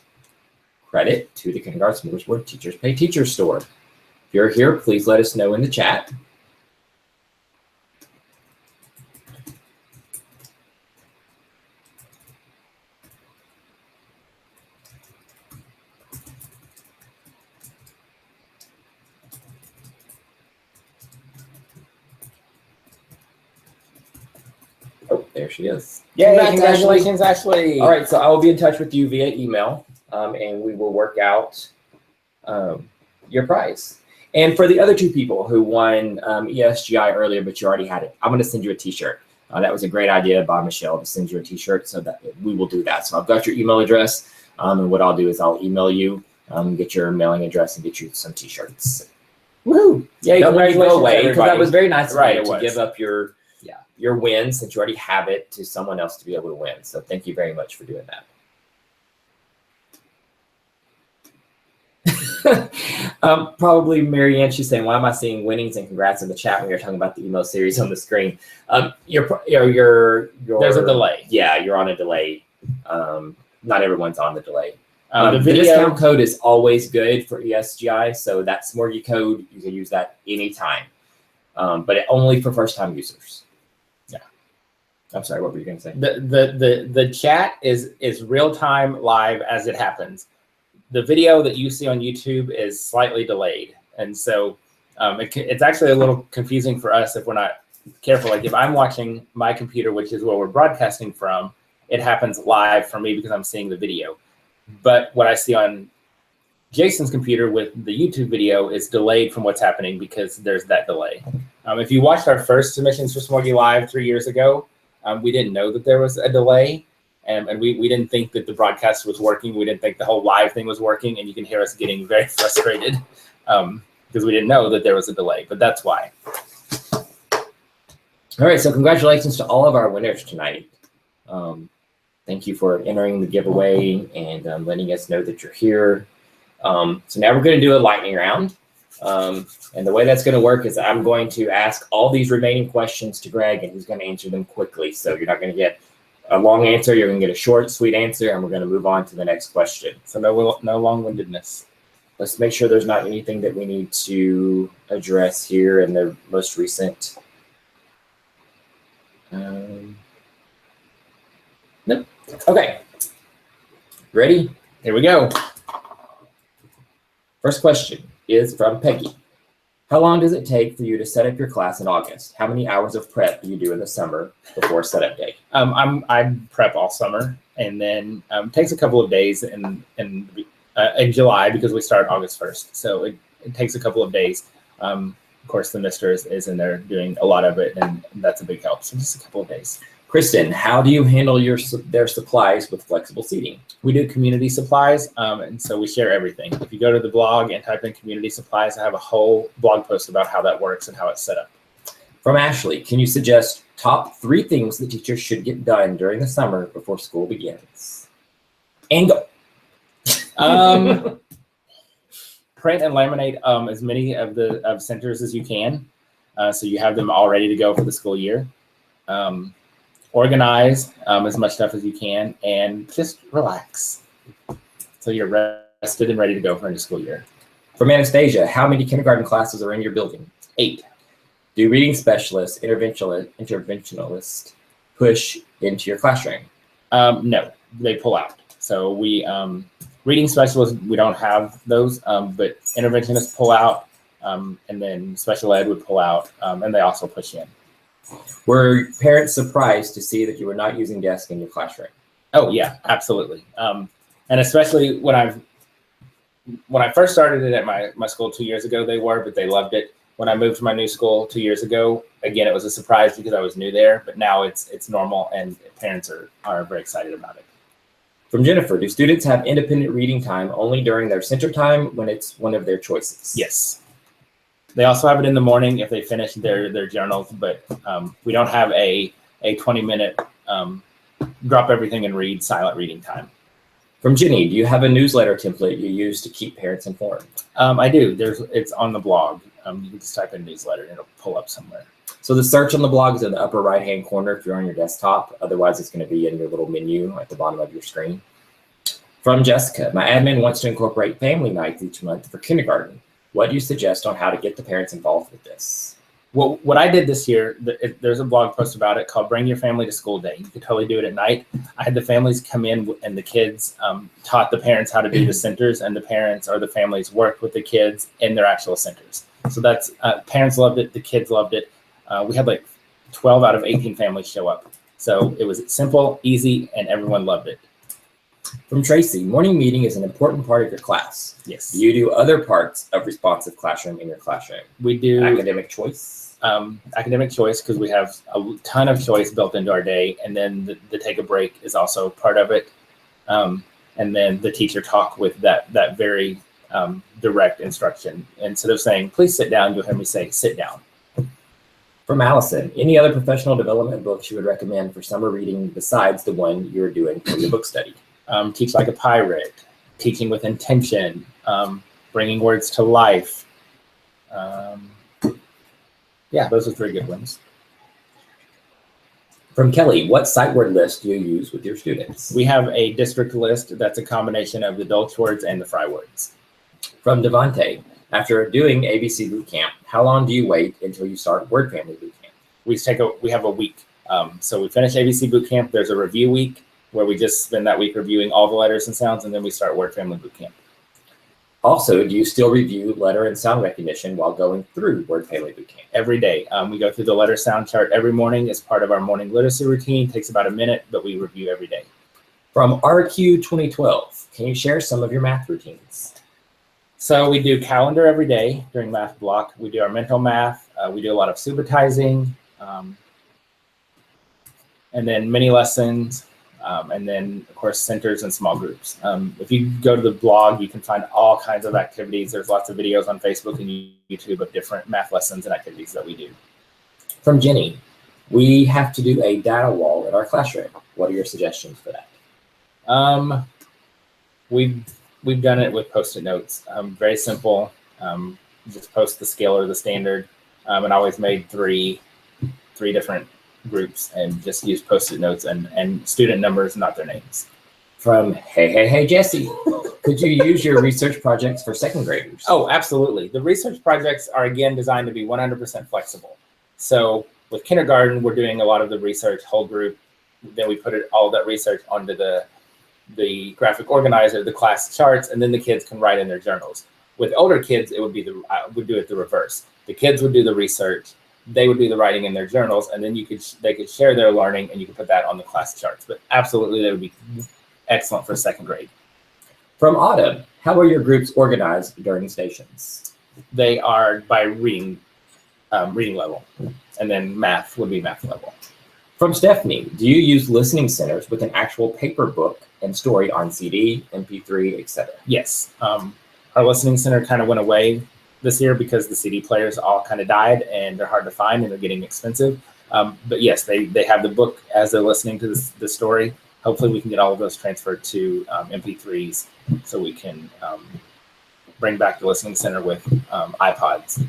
credit to the Kindergarten Smorgasbord Teachers Pay Teachers Store. If you're here, please let us know in the chat. Oh, there she is. Yay! Congrats, Congratulations, Ashley. All right, so I will be in touch with you via email, and we will work out your prize. And for the other 2 people who won ESGI earlier, but you already had it, I'm going to send you a T-shirt. That was a great idea by Michelle to send you a T-shirt, so that we will do that. So I've got your email address, and what I'll do is I'll email you, get your mailing address, and get you some T-shirts. Woohoo! Yay! Don't let it go Congratulations, away, because that everybody. was very nice of Right, you it to was. give up your win, since you already have it, to someone else to be able to win. So thank you very much for doing that. Probably Marianne, she's saying, why am I seeing winnings and congrats in the chat when you're talking about the email series on the screen? You're There's a delay. Yeah, you're on a delay. Not everyone's on the delay. The The video. discount code is always good for ESGI, so that Smorgie code, you can use that anytime, but only for first-time users. Yeah. I'm sorry, what were you going to say? The chat is real time live as it happens. The video that you see on YouTube is slightly delayed, and so it's actually a little confusing for us if we're not careful. Like if I'm watching my computer, which is where we're broadcasting from, it happens live for me because I'm seeing the video. But what I see on Jason's computer with the YouTube video is delayed from what's happening because there's that delay. If you watched our first submissions for Smorgie Live 3 years ago, we didn't know that there was a delay, and we didn't think that the broadcast was working. We didn't think the whole live thing was working, and you can hear us getting very frustrated because we didn't know that there was a delay, but that's why. All right, so congratulations to all of our winners tonight. Thank you for entering the giveaway and letting us know that you're here. So now we're going to do a lightning round. And the way that's going to work is I'm going to ask all these remaining questions to Greg, and he's going to answer them quickly. So you're not going to get a long answer. You're going to get a short, sweet answer, and we're going to move on to the next question. So no long-windedness. Let's make sure there's not anything that we need to address here in the most recent. Nope. Okay. Ready? Here we go. First question is from Peggy. How long does it take for you to set up your class in August? How many hours of prep do you do in the summer before setup day? I prep all summer, and then it takes a couple of days in July because we start August 1st. So it takes a couple of days. Of course, the mister is in there doing a lot of it, and that's a big help. So just a couple of days. Kristen, how do you handle their supplies with flexible seating? We do community supplies, and so we share everything. If you go to the blog and type in community supplies, I have a whole blog post about how that works and how it's set up. From Ashley, can you suggest top 3 things that teachers should get done during the summer before school begins? And go. Print and laminate as many of centers as you can, so you have them all ready to go for the school year. Organize as much stuff as you can, and just relax. So you're rested and ready to go for the school year. From Anastasia, how many kindergarten classes are in your building? 8. Do reading specialists, interventionalists push into your classroom? No, they pull out. So we reading specialists, we don't have those, but interventionists pull out, and then special ed would pull out, and they also push in. Were parents surprised to see that you were not using desks in your classroom? Oh yeah, absolutely. And especially when I first started it at my school 2 years ago, they were, but they loved it. When I moved to my new school 2 years ago, again, it was a surprise because I was new there, but now it's normal and parents are very excited about it. From Jennifer, do students have independent reading time only during their center time when it's one of their choices? Yes. They also have it in the morning if they finish their journals, but we don't have a 20-minute drop everything and read silent reading time. From Jenny, do you have a newsletter template you use to keep parents informed? I do. It's on the blog. You can just type in newsletter and it'll pull up somewhere. So the search on the blog is in the upper right-hand corner if you're on your desktop. Otherwise, it's going to be in your little menu at the bottom of your screen. From Jessica, my admin wants to incorporate family nights each month for kindergarten. What do you suggest on how to get the parents involved with this? Well, what I did this year, there's a blog post about it called Bring Your Family to School Day. You could totally do it at night. I had the families come in and the kids taught the parents how to do the centers, and the parents or the families worked with the kids in their actual centers. So that's parents loved it. The kids loved it. We had like 12 out of 18 families show up. So it was simple, easy, and everyone loved it. From Tracy, morning meeting is an important part of your class. Yes. Do you do other parts of responsive classroom in your classroom? We do academic choice. Academic choice, because we have a ton of choice built into our day, and then the take a break is also part of it. And then the teacher talk with that very direct instruction. Instead of saying, please sit down, you'll hear me say, sit down. From Allison, any other professional development books you would recommend for summer reading besides the one you're doing for your book study? Teach Like a Pirate, Teaching with Intention, Bringing Words to Life. Yeah, those are 3 good ones. From Kelly, what sight word list do you use with your students? We have a district list that's a combination of the Dolch words and the Fry words. From Devante, after doing ABC boot camp, how long do you wait until you start word family boot camp? We have a week. So we finish ABC boot camp. There's a review week where we just spend that week reviewing all the letters and sounds, and then we start word family boot camp. Also, do you still review letter and sound recognition while going through word family boot camp? Every day. We go through the letter sound chart every morning as part of our morning literacy routine. It takes about a minute, but we review every day. From RQ 2012, can you share some of your math routines? So we do calendar every day during math block. We do our mental math. We do a lot of subitizing, and then mini lessons, and then, of course, centers and small groups. If you go to the blog, you can find all kinds of activities. There's lots of videos on Facebook and YouTube of different math lessons and activities that we do. From Jenny, we have to do a data wall in our classroom. What are your suggestions for that? We've done it with Post-it notes. Very simple. Just post the scale or the standard. And I always made three different groups and just use Post-it notes and student numbers, not their names. From Hey Jesse, could you use your research projects for second graders? Oh, absolutely. The research projects are again designed to be 100% flexible. So with kindergarten, we're doing a lot of the research whole group. Then we put all of that research onto the graphic organizer, the class charts, and then the kids can write in their journals. With older kids, it would be I would do it the reverse. The kids would do the research, they would do the writing in their journals, and then they could share their learning, and you could put that on the class charts. But absolutely, that would be excellent for second grade. From Autumn, how are your groups organized during stations? They are by reading level, and then math would be math level. From Stephanie, do you use listening centers with an actual paper book and story on CD, MP3, etc.? Yes. Our listening center kind of went away this year because the CD players all kind of died, and they're hard to find and they're getting expensive. But yes, they have the book as they're listening to the story. Hopefully we can get all of those transferred to MP3s so we can bring back the listening center with iPods.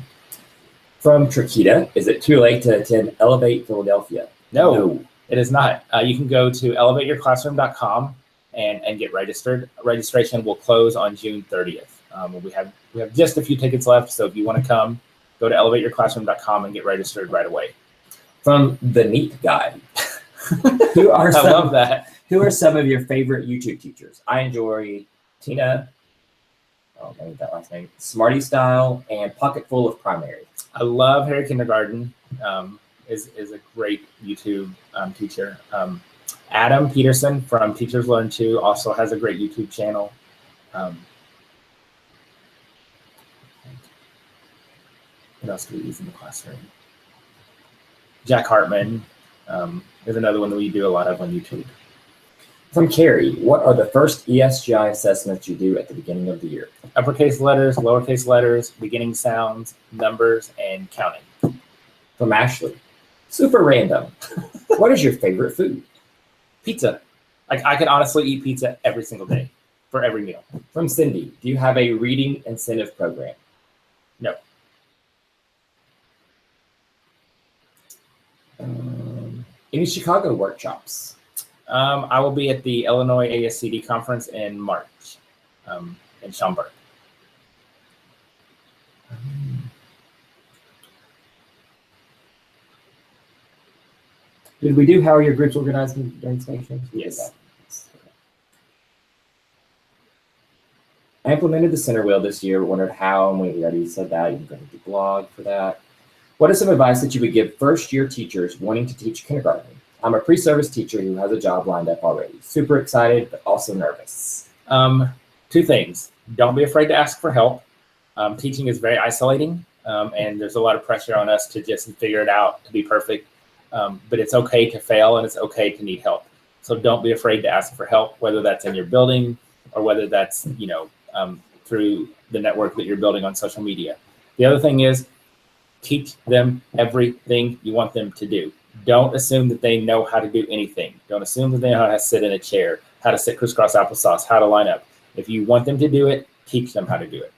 From Trakita, is it too late to attend Elevate Philadelphia? No, it is not. You can go to elevateyourclassroom.com and get registered. Registration will close on June 30th. We have just a few tickets left, so if you want to come, go to elevateyourclassroom.com and get registered right away. From the Neat Guy, I love that. Who are some of your favorite YouTube teachers? I enjoy Tina, maybe that last name, Smarty Style, and Pocketful of Primary. I love Harry Kindergarten. Is a great YouTube teacher. Adam Peterson from Teachers Learn Too also has a great YouTube channel. What else do we use in the classroom? Jack Hartman is another one that we do a lot of on YouTube. From Carrie, what are the first ESGI assessments you do at the beginning of the year? Uppercase letters, lowercase letters, beginning sounds, numbers, and counting. From Ashley, super random. What is your favorite food? Pizza. Like, I could honestly eat pizza every single day for every meal. From Cindy, do you have a reading incentive program? No. Any Chicago workshops? I will be at the Illinois ASCD conference in March in Schaumburg. Did we do how are your groups organized during stations? Yes. I implemented the center wheel this year, wondered how, and we already said that. You can go to the blog for that. What is some advice that you would give first-year teachers wanting to teach kindergarten? I'm a pre-service teacher who has a job lined up already. Super excited, but also nervous. Two things. Don't be afraid to ask for help. Teaching is very isolating, and there's a lot of pressure on us to just figure it out, to be perfect. But it's okay to fail, and it's okay to need help. So don't be afraid to ask for help, whether that's in your building or whether that's through the network that you're building on social media. The other thing is, teach them everything you want them to do. Don't assume that they know how to do anything. Don't assume that they know how to sit in a chair, how to sit crisscross applesauce, how to line up. If you want them to do it, teach them how to do it.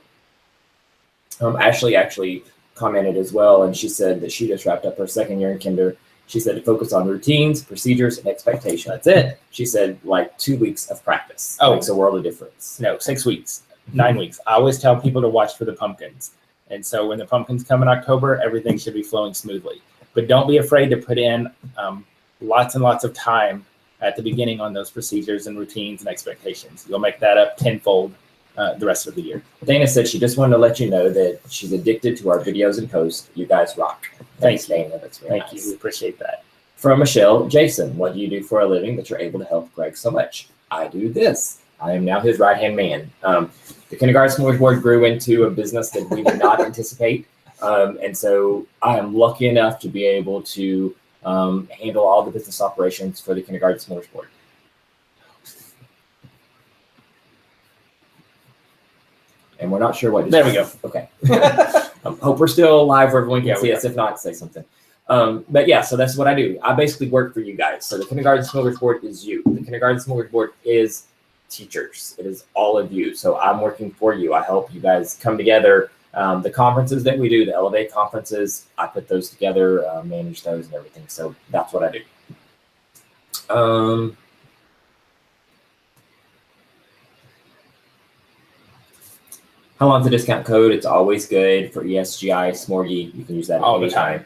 Ashley actually commented as well, and she said that she just wrapped up her second year in kinder. She said to focus on routines, procedures, and expectations. That's it. She said like 2 weeks of practice. Oh. Makes a world of difference. No, 6 weeks, 9 weeks. I always tell people to watch for the pumpkins. And so when the pumpkins come in October, everything should be flowing smoothly. But don't be afraid to put in lots and lots of time at the beginning on those procedures and routines and expectations. You'll make that up tenfold the rest of the year. Dana said she just wanted to let you know that she's addicted to our videos and posts. You guys rock. Thanks, Dana. That's very Thank nice. you. We appreciate that. From Michelle, Jason, what do you do for a living that you're able to help Greg so much? I do this. I am now his right-hand man. The Kindergarten Smorgasbord grew into a business that we did not anticipate. And so I am lucky enough to be able to handle all the business operations for the Kindergarten Smorgasbord. And we're not sure what. There we go. Okay. Hope we're still live where everyone can see we us. If not, say something. But yeah, so that's what I do. I basically work for you guys. So the Kindergarten Smorgasbord is you. The Kindergarten Smorgasbord is teachers. It is all of you. So I'm working for you. I help you guys come together. The conferences that we do, the Elevate conferences, I put those together, manage those and everything. So that's what I do. How long's the discount code? It's always good for ESGI, Smorgie. You can use that All any the time.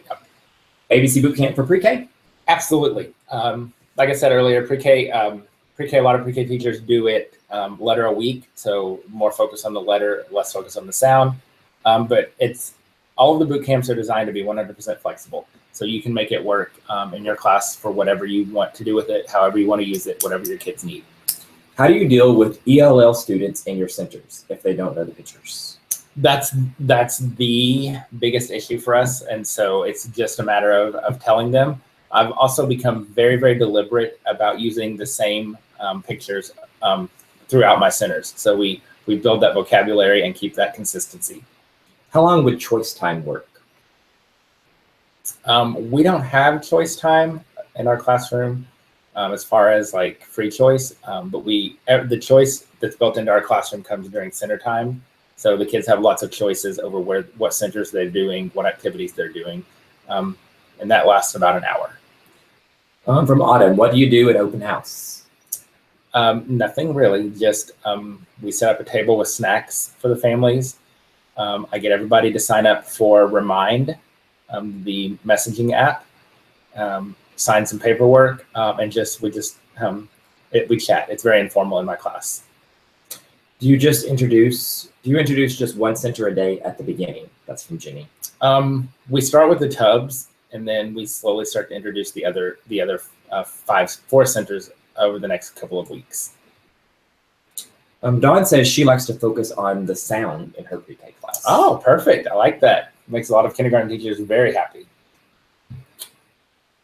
ABC Bootcamp for pre-K? Absolutely. Like I said earlier, pre-K, a lot of pre-K teachers do it letter a week, so more focus on the letter, less focus on the sound. But all of the boot camps are designed to be 100% flexible. So you can make it work in your class for whatever you want to do with it, however you want to use it, whatever your kids need. How do you deal with ELL students in your centers if they don't know the pictures? That's the biggest issue for us. And so it's just a matter of telling them. I've also become very, very deliberate about using the same pictures throughout my centers. So we build that vocabulary and keep that consistency. How long would choice time work? We don't have choice time in our classroom as far as like free choice, but the choice that's built into our classroom comes during center time. So the kids have lots of choices over what centers they're doing, what activities they're doing, and that lasts about an hour. From Autumn, what do you do at open house? Nothing really, just we set up a table with snacks for the families. I get everybody to sign up for Remind, the messaging app, sign some paperwork, and we chat. It's very informal in my class. Do you introduce just one center a day at the beginning? That's from Jenny. We start with the tubs, and then we slowly start to introduce the other 4 centers over the next couple of weeks. Dawn says she likes to focus on the sound in her pre-K class. Oh, perfect. I like that. Makes a lot of kindergarten teachers very happy.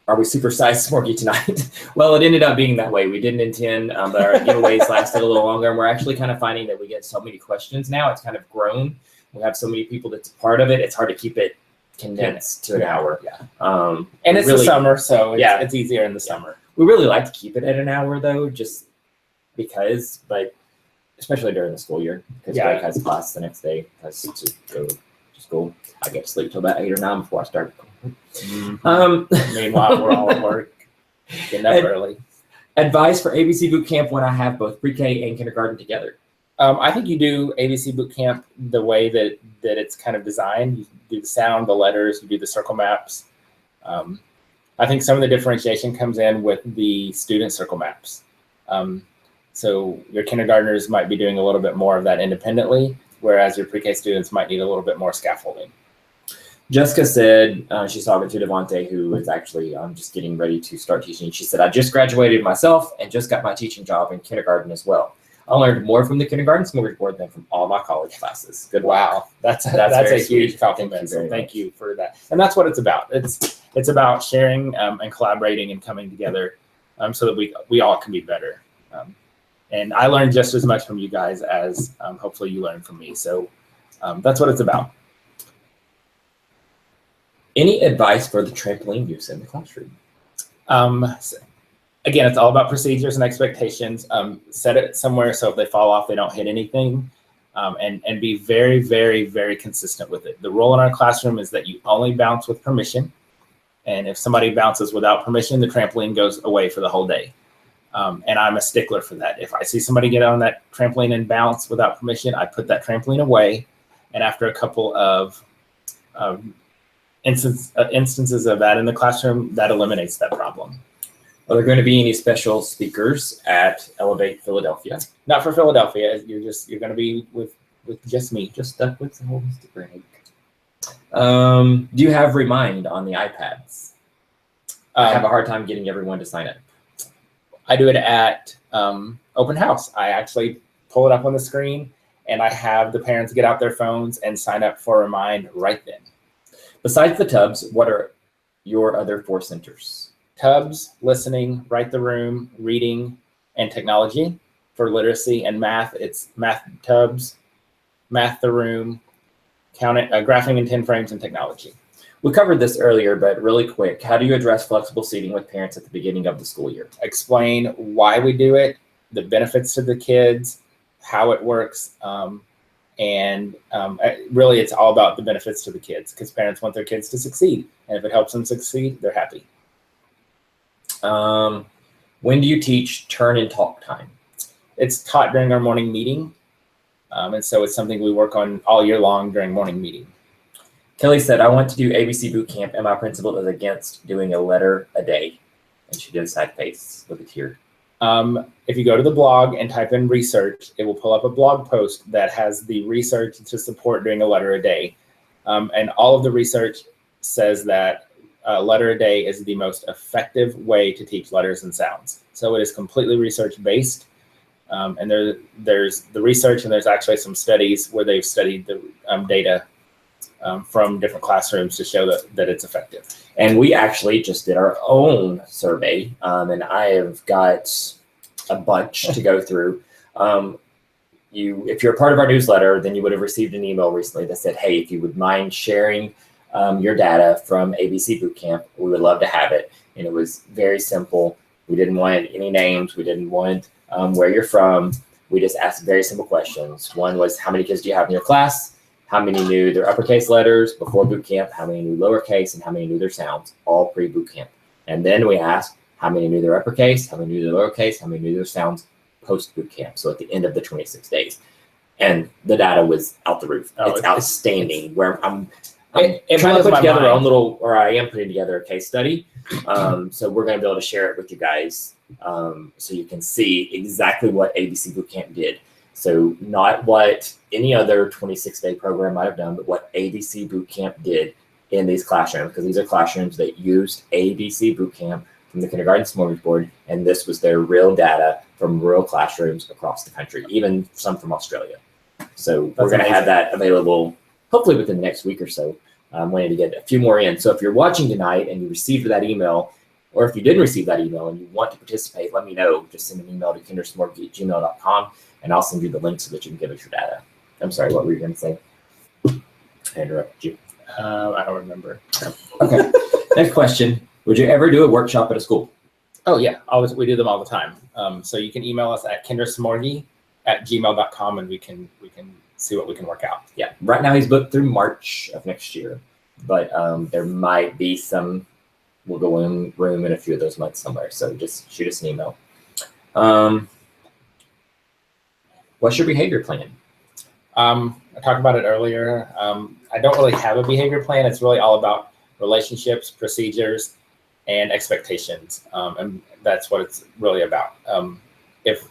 Are we supersized Smorgie tonight? Well, it ended up being that way. We didn't intend, but our giveaways lasted a little longer, and we're actually kind of finding that we get so many questions now. It's kind of grown. We have so many people that's part of it. It's hard to keep it condensed to an hour. Yeah. And it's the summer, so it's easier in the summer. We really like to keep it at an hour though, just because, but especially during the school year, because Greg has class the next day, has to go to school. I get to sleep till about 8 or 9 before I start. Meanwhile, we're all at work, getting up early. Advice for ABC Boot Camp when I have both pre-K and kindergarten together. I think you do ABC Boot Camp the way that it's kind of designed. You do the sound, the letters, you do the circle maps. I think some of the differentiation comes in with the student circle maps. So your kindergartners might be doing a little bit more of that independently, whereas your pre-K students might need a little bit more scaffolding. Jessica said she's talking to Devontae, who is actually just getting ready to start teaching. She said, I just graduated myself and just got my teaching job in kindergarten as well. I learned more from the kindergarten Smorgie board than from all my college classes. Good. Wow. That's a huge compliment. So thank you for that. And that's what it's about. It's about sharing and collaborating and coming together so that we all can be better. And I learned just as much from you guys as hopefully you learned from me. So that's what it's about. Any advice for the trampoline use in the classroom? Again, it's all about procedures and expectations. Set it somewhere so if they fall off, they don't hit anything. And be very, very, very consistent with it. The rule in our classroom is that you only bounce with permission. And if somebody bounces without permission, the trampoline goes away for the whole day. And I'm a stickler for that. If I see somebody get on that trampoline and bounce without permission, I put that trampoline away. And after a couple of instances of that in the classroom, that eliminates that problem. Are there going to be any special speakers at Elevate Philadelphia? Not for Philadelphia. You're going to be with just me. Just stuck with the whole Mr. Greg. Do you have Remind on the iPads? I have a hard time getting everyone to sign up. I do it at open house. I actually pull it up on the screen, and I have the parents get out their phones and sign up for Remind right then. Besides the tubs, what are your other 4 centers? Tubs, listening, Write the Room, reading, and technology. For literacy and math, it's math tubs, math the room, graphing in 10 frames, and technology. We covered this earlier, but really quick, how do you address flexible seating with parents at the beginning of the school year? Explain why we do it, the benefits to the kids, how it works, and really it's all about the benefits to the kids because parents want their kids to succeed. And if it helps them succeed, they're happy. When do you teach turn and talk time? It's taught during our morning meeting. And so it's something we work on all year long during morning meeting. Kelly said, I want to do ABC Boot Camp and my principal is against doing a letter a day. And she did a side face with a tear. If you go to the blog and type in research, it will pull up a blog post that has the research to support doing a letter a day. And all of the research says that a letter a day is the most effective way to teach letters and sounds. So it is completely research based. And there's the research, and there's actually some studies where they've studied the data from different classrooms to show that it's effective. And we actually just did our own survey, and I have got a bunch to go through. If you're a part of our newsletter, then you would have received an email recently that said, hey, if you would mind sharing your data from ABC Bootcamp, we would love to have it. And it was very simple. We didn't want any names. We didn't want where you're from. We just asked very simple questions. One was, how many kids do you have in your class? How many knew their uppercase letters before boot camp? How many knew lowercase? And how many knew their sounds, all pre-boot camp? And then we asked, how many knew their uppercase? How many knew their lowercase? How many knew their sounds post-boot camp? So at the end of the 26 days. And the data was out the roof. It's outstanding. Where I'm trying to put together our own little, or I am putting together a case study. So we're going to be able to share it with you guys so you can see exactly what ABC Bootcamp did. So not what any other 26-day program might have done, but what ABC Bootcamp did in these classrooms, because these are classrooms that used ABC Bootcamp from the Kindergarten Smorgasbord, and this was their real data from real classrooms across the country, even some from Australia. So we're going to have that available hopefully within the next week or so. I'm waiting to get a few more in. So if you're watching tonight and you received that email, or if you didn't receive that email and you want to participate, let me know. Just send an email to kindersmorgie@gmail.com, and I'll send you the link so that you can give us your data. I'm sorry, what were you going to say? I interrupted you. I don't remember. Okay. Next question. Would you ever do a workshop at a school? Oh, yeah. Always. We do them all the time. So you can email us at kindersmorgie@gmail.com, and we can see what we can work out. Yeah. Right now he's booked through March of next year, but there might be some wiggle room in a few of those months somewhere. So just shoot us an email. What's your behavior plan? I talked about it earlier. I don't really have a behavior plan. It's really all about relationships, procedures, and expectations. And that's what it's really about. If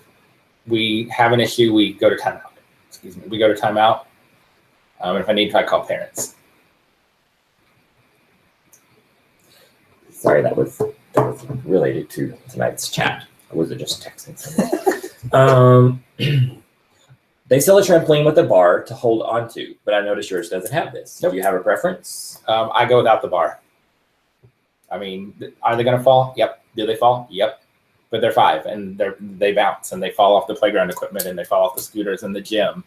we have an issue, we go to timeout. We go to timeout. If I need to, I call parents. Sorry, that was related to tonight's chat. I wasn't just texting someone. They sell a trampoline with a bar to hold onto, but I noticed yours doesn't have this. Nope. Do you have a preference? I go without the bar. I mean, are they going to fall? Yep. Do they fall? Yep. But they're 5, and they bounce, and they fall off the playground equipment, and they fall off the scooters in the gym.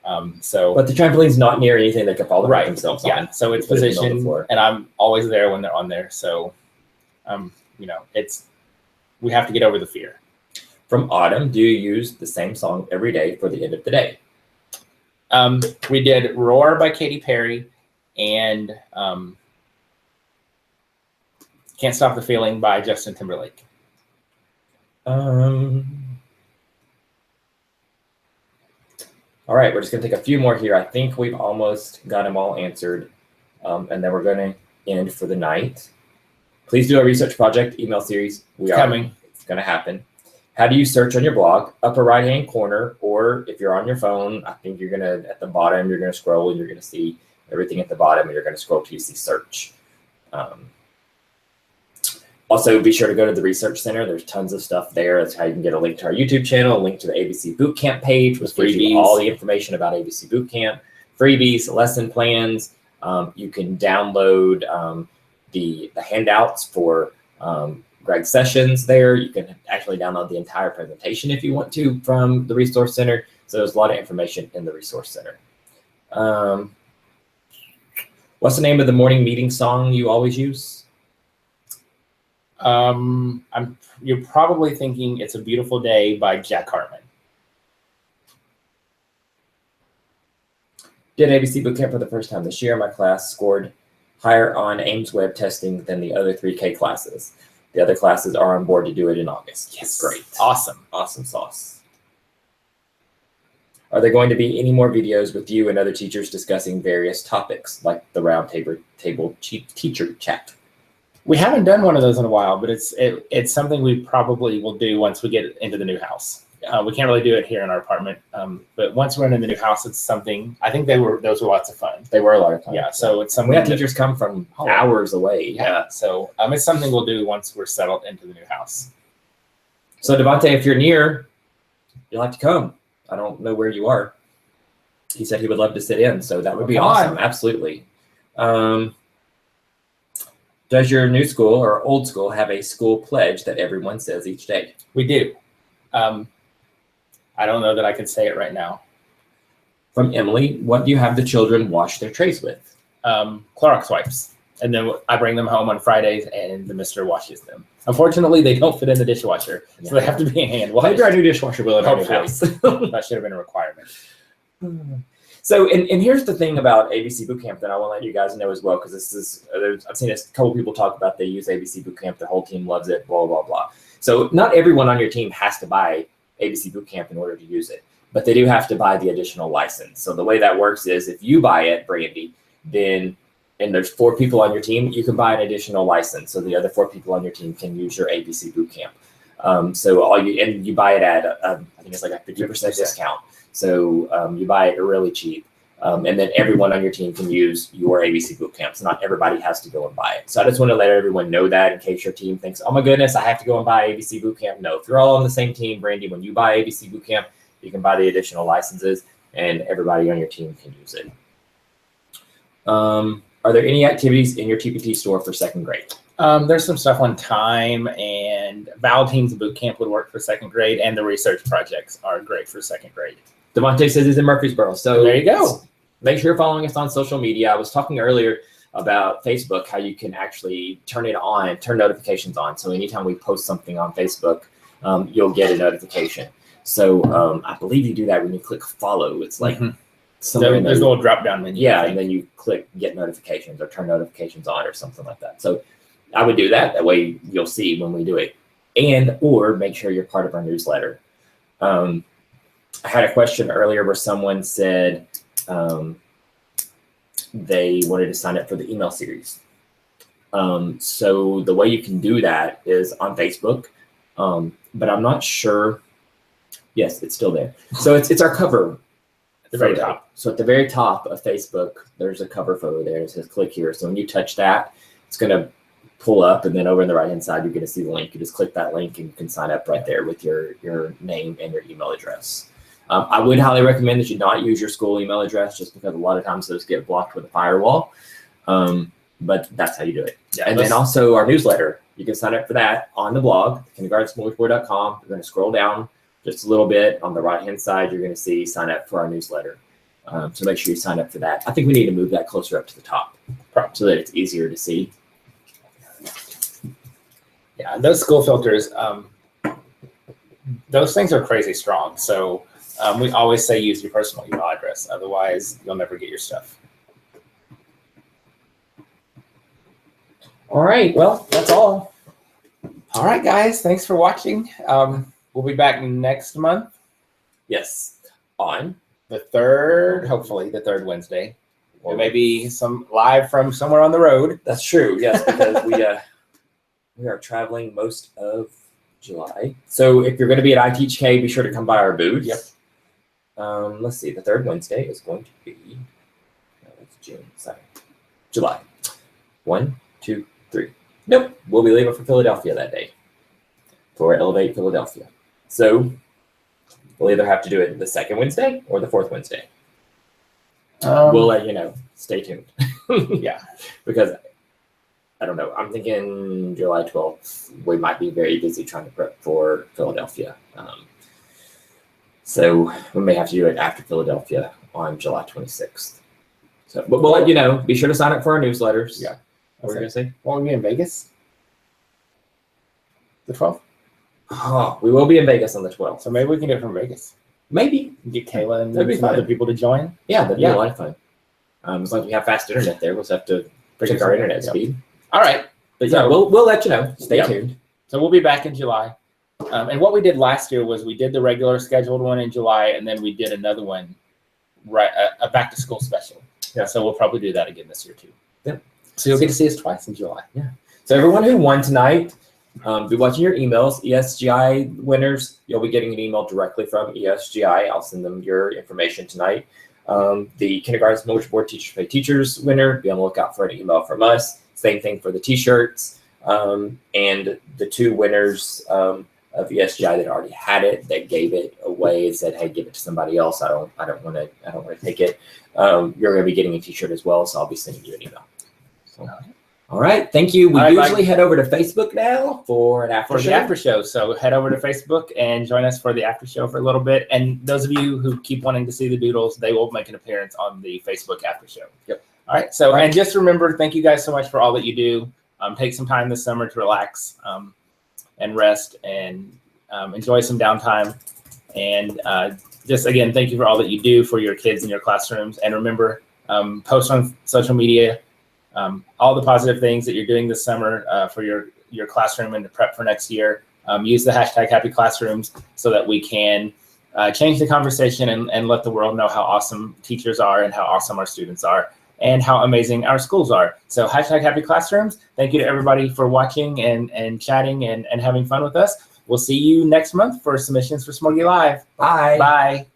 But the trampoline's not near anything they can fall right themselves on. Yeah. So it's positioned, and I'm always there when they're on there. So, we have to get over the fear. From Autumn, do you use the same song every day for the end of the day? We did Roar by Katy Perry and Can't Stop the Feeling by Justin Timberlake. All right, we're just going to take a few more here. I think we've almost got them all answered, and then we're going to end for the night. Please do a research project email series. It's coming. It's going to happen. How do you search on your blog? Upper right-hand corner, or if you're on your phone, I think you're going to, at the bottom, you're going to scroll and you're going to see everything at the bottom, and you're going to scroll till you see search. Also, be sure to go to the Research Center. There's tons of stuff there. That's how you can get a link to our YouTube channel, a link to the ABC Bootcamp page, which gives you all the information about ABC Bootcamp, freebies, lesson plans. You can download the handouts for Greg's sessions there. You can actually download the entire presentation if you want to from the Resource Center. So there's a lot of information in the Resource Center. What's the name of the morning meeting song you always use? You're probably thinking It's a Beautiful Day by Jack Hartman. Did ABC Bootcamp for the first time this year. My class scored higher on Ames web testing than the other 3K classes. The other classes are on board to do it in August. Yes. Great. Awesome. Awesome sauce. Are there going to be any more videos with you and other teachers discussing various topics like the round table teacher chat? We haven't done one of those in a while, but it's something we probably will do once we get into the new house. We can't really do it here in our apartment, but once we're in the new house, it's something. I think those were lots of fun. They were a lot of fun. Yeah, so it's something. We had teachers come from hours away. Yeah, so it's something we'll do once we're settled into the new house. So Devontae, if you're near, you'll have to come. I don't know where you are. He said he would love to sit in, so that would be awesome. Absolutely. Does your new school or old school have a school pledge that everyone says each day? We do. I don't know that I can say it right now. From Emily, what do you have the children wash their trays with? Clorox wipes. And then I bring them home on Fridays and the mister washes them. Unfortunately, they don't fit in the dishwasher, so they have to be hand washed. Maybe our new dishwasher will in our new house. That should have been a requirement. So, and here's the thing about ABC Bootcamp that I want to let you guys know as well, because this is, I've seen a couple people talk about they use ABC Bootcamp, their whole team loves it, blah, blah, blah. So not everyone on your team has to buy ABC Bootcamp in order to use it, but they do have to buy the additional license. So the way that works is if you buy it, Brandy, then, and there's 4 people on your team, you can buy an additional license. So the other 4 people on your team can use your ABC Bootcamp. So you buy it at, I think it's like a 50% discount. So you buy it really cheap. And then everyone on your team can use your ABC Bootcamp. So not everybody has to go and buy it. So I just want to let everyone know that in case your team thinks, oh my goodness, I have to go and buy ABC Bootcamp. No, if you're all on the same team, Brandy, when you buy ABC Bootcamp, you can buy the additional licenses and everybody on your team can use it. Are there any activities in your TPT store for 2nd grade? There's some stuff on time, and Val Teams Boot Camp would work for 2nd grade, and the research projects are great for 2nd grade. Devontae says he's in Murfreesboro. So there you go. Make sure you're following us on social media. I was talking earlier about Facebook, how you can actually turn it on, turn notifications on. So anytime we post something on Facebook, you'll get a notification. So I believe you do that when you click follow. It's like somewhere there's a little drop down menu. Yeah, and then you click get notifications or turn notifications on or something like that. So I would do that. That way you'll see when we do it. And or make sure you're part of our newsletter. I had a question earlier where someone said they wanted to sign up for the email series. So the way you can do that is on Facebook, but I'm not sure. Yes, it's still there. So it's our cover at the very top. So at the very top of Facebook, there's a cover photo there. It says click here. So when you touch that, it's going to pull up, and then over on the right hand side, you're going to see the link. You just click that link and you can sign up right there with your name and your email address. I would highly recommend that you not use your school email address, just because a lot of times those get blocked with a firewall. But that's how you do it. Yeah, and then also our newsletter. You can sign up for that on the blog, kindergartensmorgasbord.com. You're going to scroll down just a little bit. On the right-hand side, you're going to see sign up for our newsletter. So make sure you sign up for that. I think we need to move that closer up to the top so that it's easier to see. Yeah, those school filters, those things are crazy strong. So we always say use your personal email address. Otherwise, you'll never get your stuff. All right. Well, that's all. All right, guys. Thanks for watching. We'll be back next month. Yes. On the 3rd, hopefully the 3rd Wednesday. Or maybe some live from somewhere on the road. That's true. Yes, because we are traveling most of July. So if you're going to be at iTeachK, be sure to come by our booth. Yep. Let's see. The 3rd Wednesday is going to be, no, that's June. Sorry. July. 1, 2, 3. Nope. We'll be leaving for Philadelphia that day for Elevate Philadelphia. So we'll either have to do it the 2nd Wednesday or the 4th Wednesday. We'll let you know. Stay tuned. Yeah. Because I don't know. I'm thinking July 12th. We might be very busy trying to prep for Philadelphia. So we may have to do it after Philadelphia on July 26th. So, but we'll let you know. Be sure to sign up for our newsletters. Yeah. What were you going to say? Won't we be in Vegas? The 12th? Oh, we will be in Vegas on the 12th. So maybe we can do it from Vegas. Maybe. Get Kayla and some other people to join. Yeah, that'd be a lot of fun. As long as we have fast internet there, we'll just have to check our internet speed. All right. But yeah, we'll let you know. Stay tuned. So we'll be back in July. And what we did last year was we did the regular scheduled one in July, and then we did another one, a back to school special. Yeah. So we'll probably do that again this year too. Yep. So you'll get to see us twice in July. Yeah. So everyone who won tonight, be watching your emails. ESGI winners, you'll be getting an email directly from ESGI. I'll send them your information tonight. The kindergarten smorgasbord teachers pay teachers winner, be on the lookout for an email from us. Same thing for the t-shirts. And the 2 winners of ESGI that already had it, that gave it away and said, hey, give it to somebody else. I don't want to take it. You're going to be getting a t-shirt as well, so I'll be sending you an email. So, all right, thank you. We usually head over to Facebook now for an after show. The after show. So head over to Facebook and join us for the after show for a little bit. And those of you who keep wanting to see the doodles, they will make an appearance on the Facebook after show. Yep. All right. So, and just remember, thank you guys so much for all that you do. Take some time this summer to relax and rest and enjoy some downtime. And just again, thank you for all that you do for your kids in your classrooms. And remember, post on social media all the positive things that you're doing this summer for your classroom and to prep for next year. Use the hashtag Happy Classrooms so that we can change the conversation and let the world know how awesome teachers are and how awesome our students are and how amazing our schools are. So hashtag Happy Classrooms. Thank you to everybody for watching and chatting and having fun with us. We'll see you next month for submissions for Smorgie Live. Bye. Bye.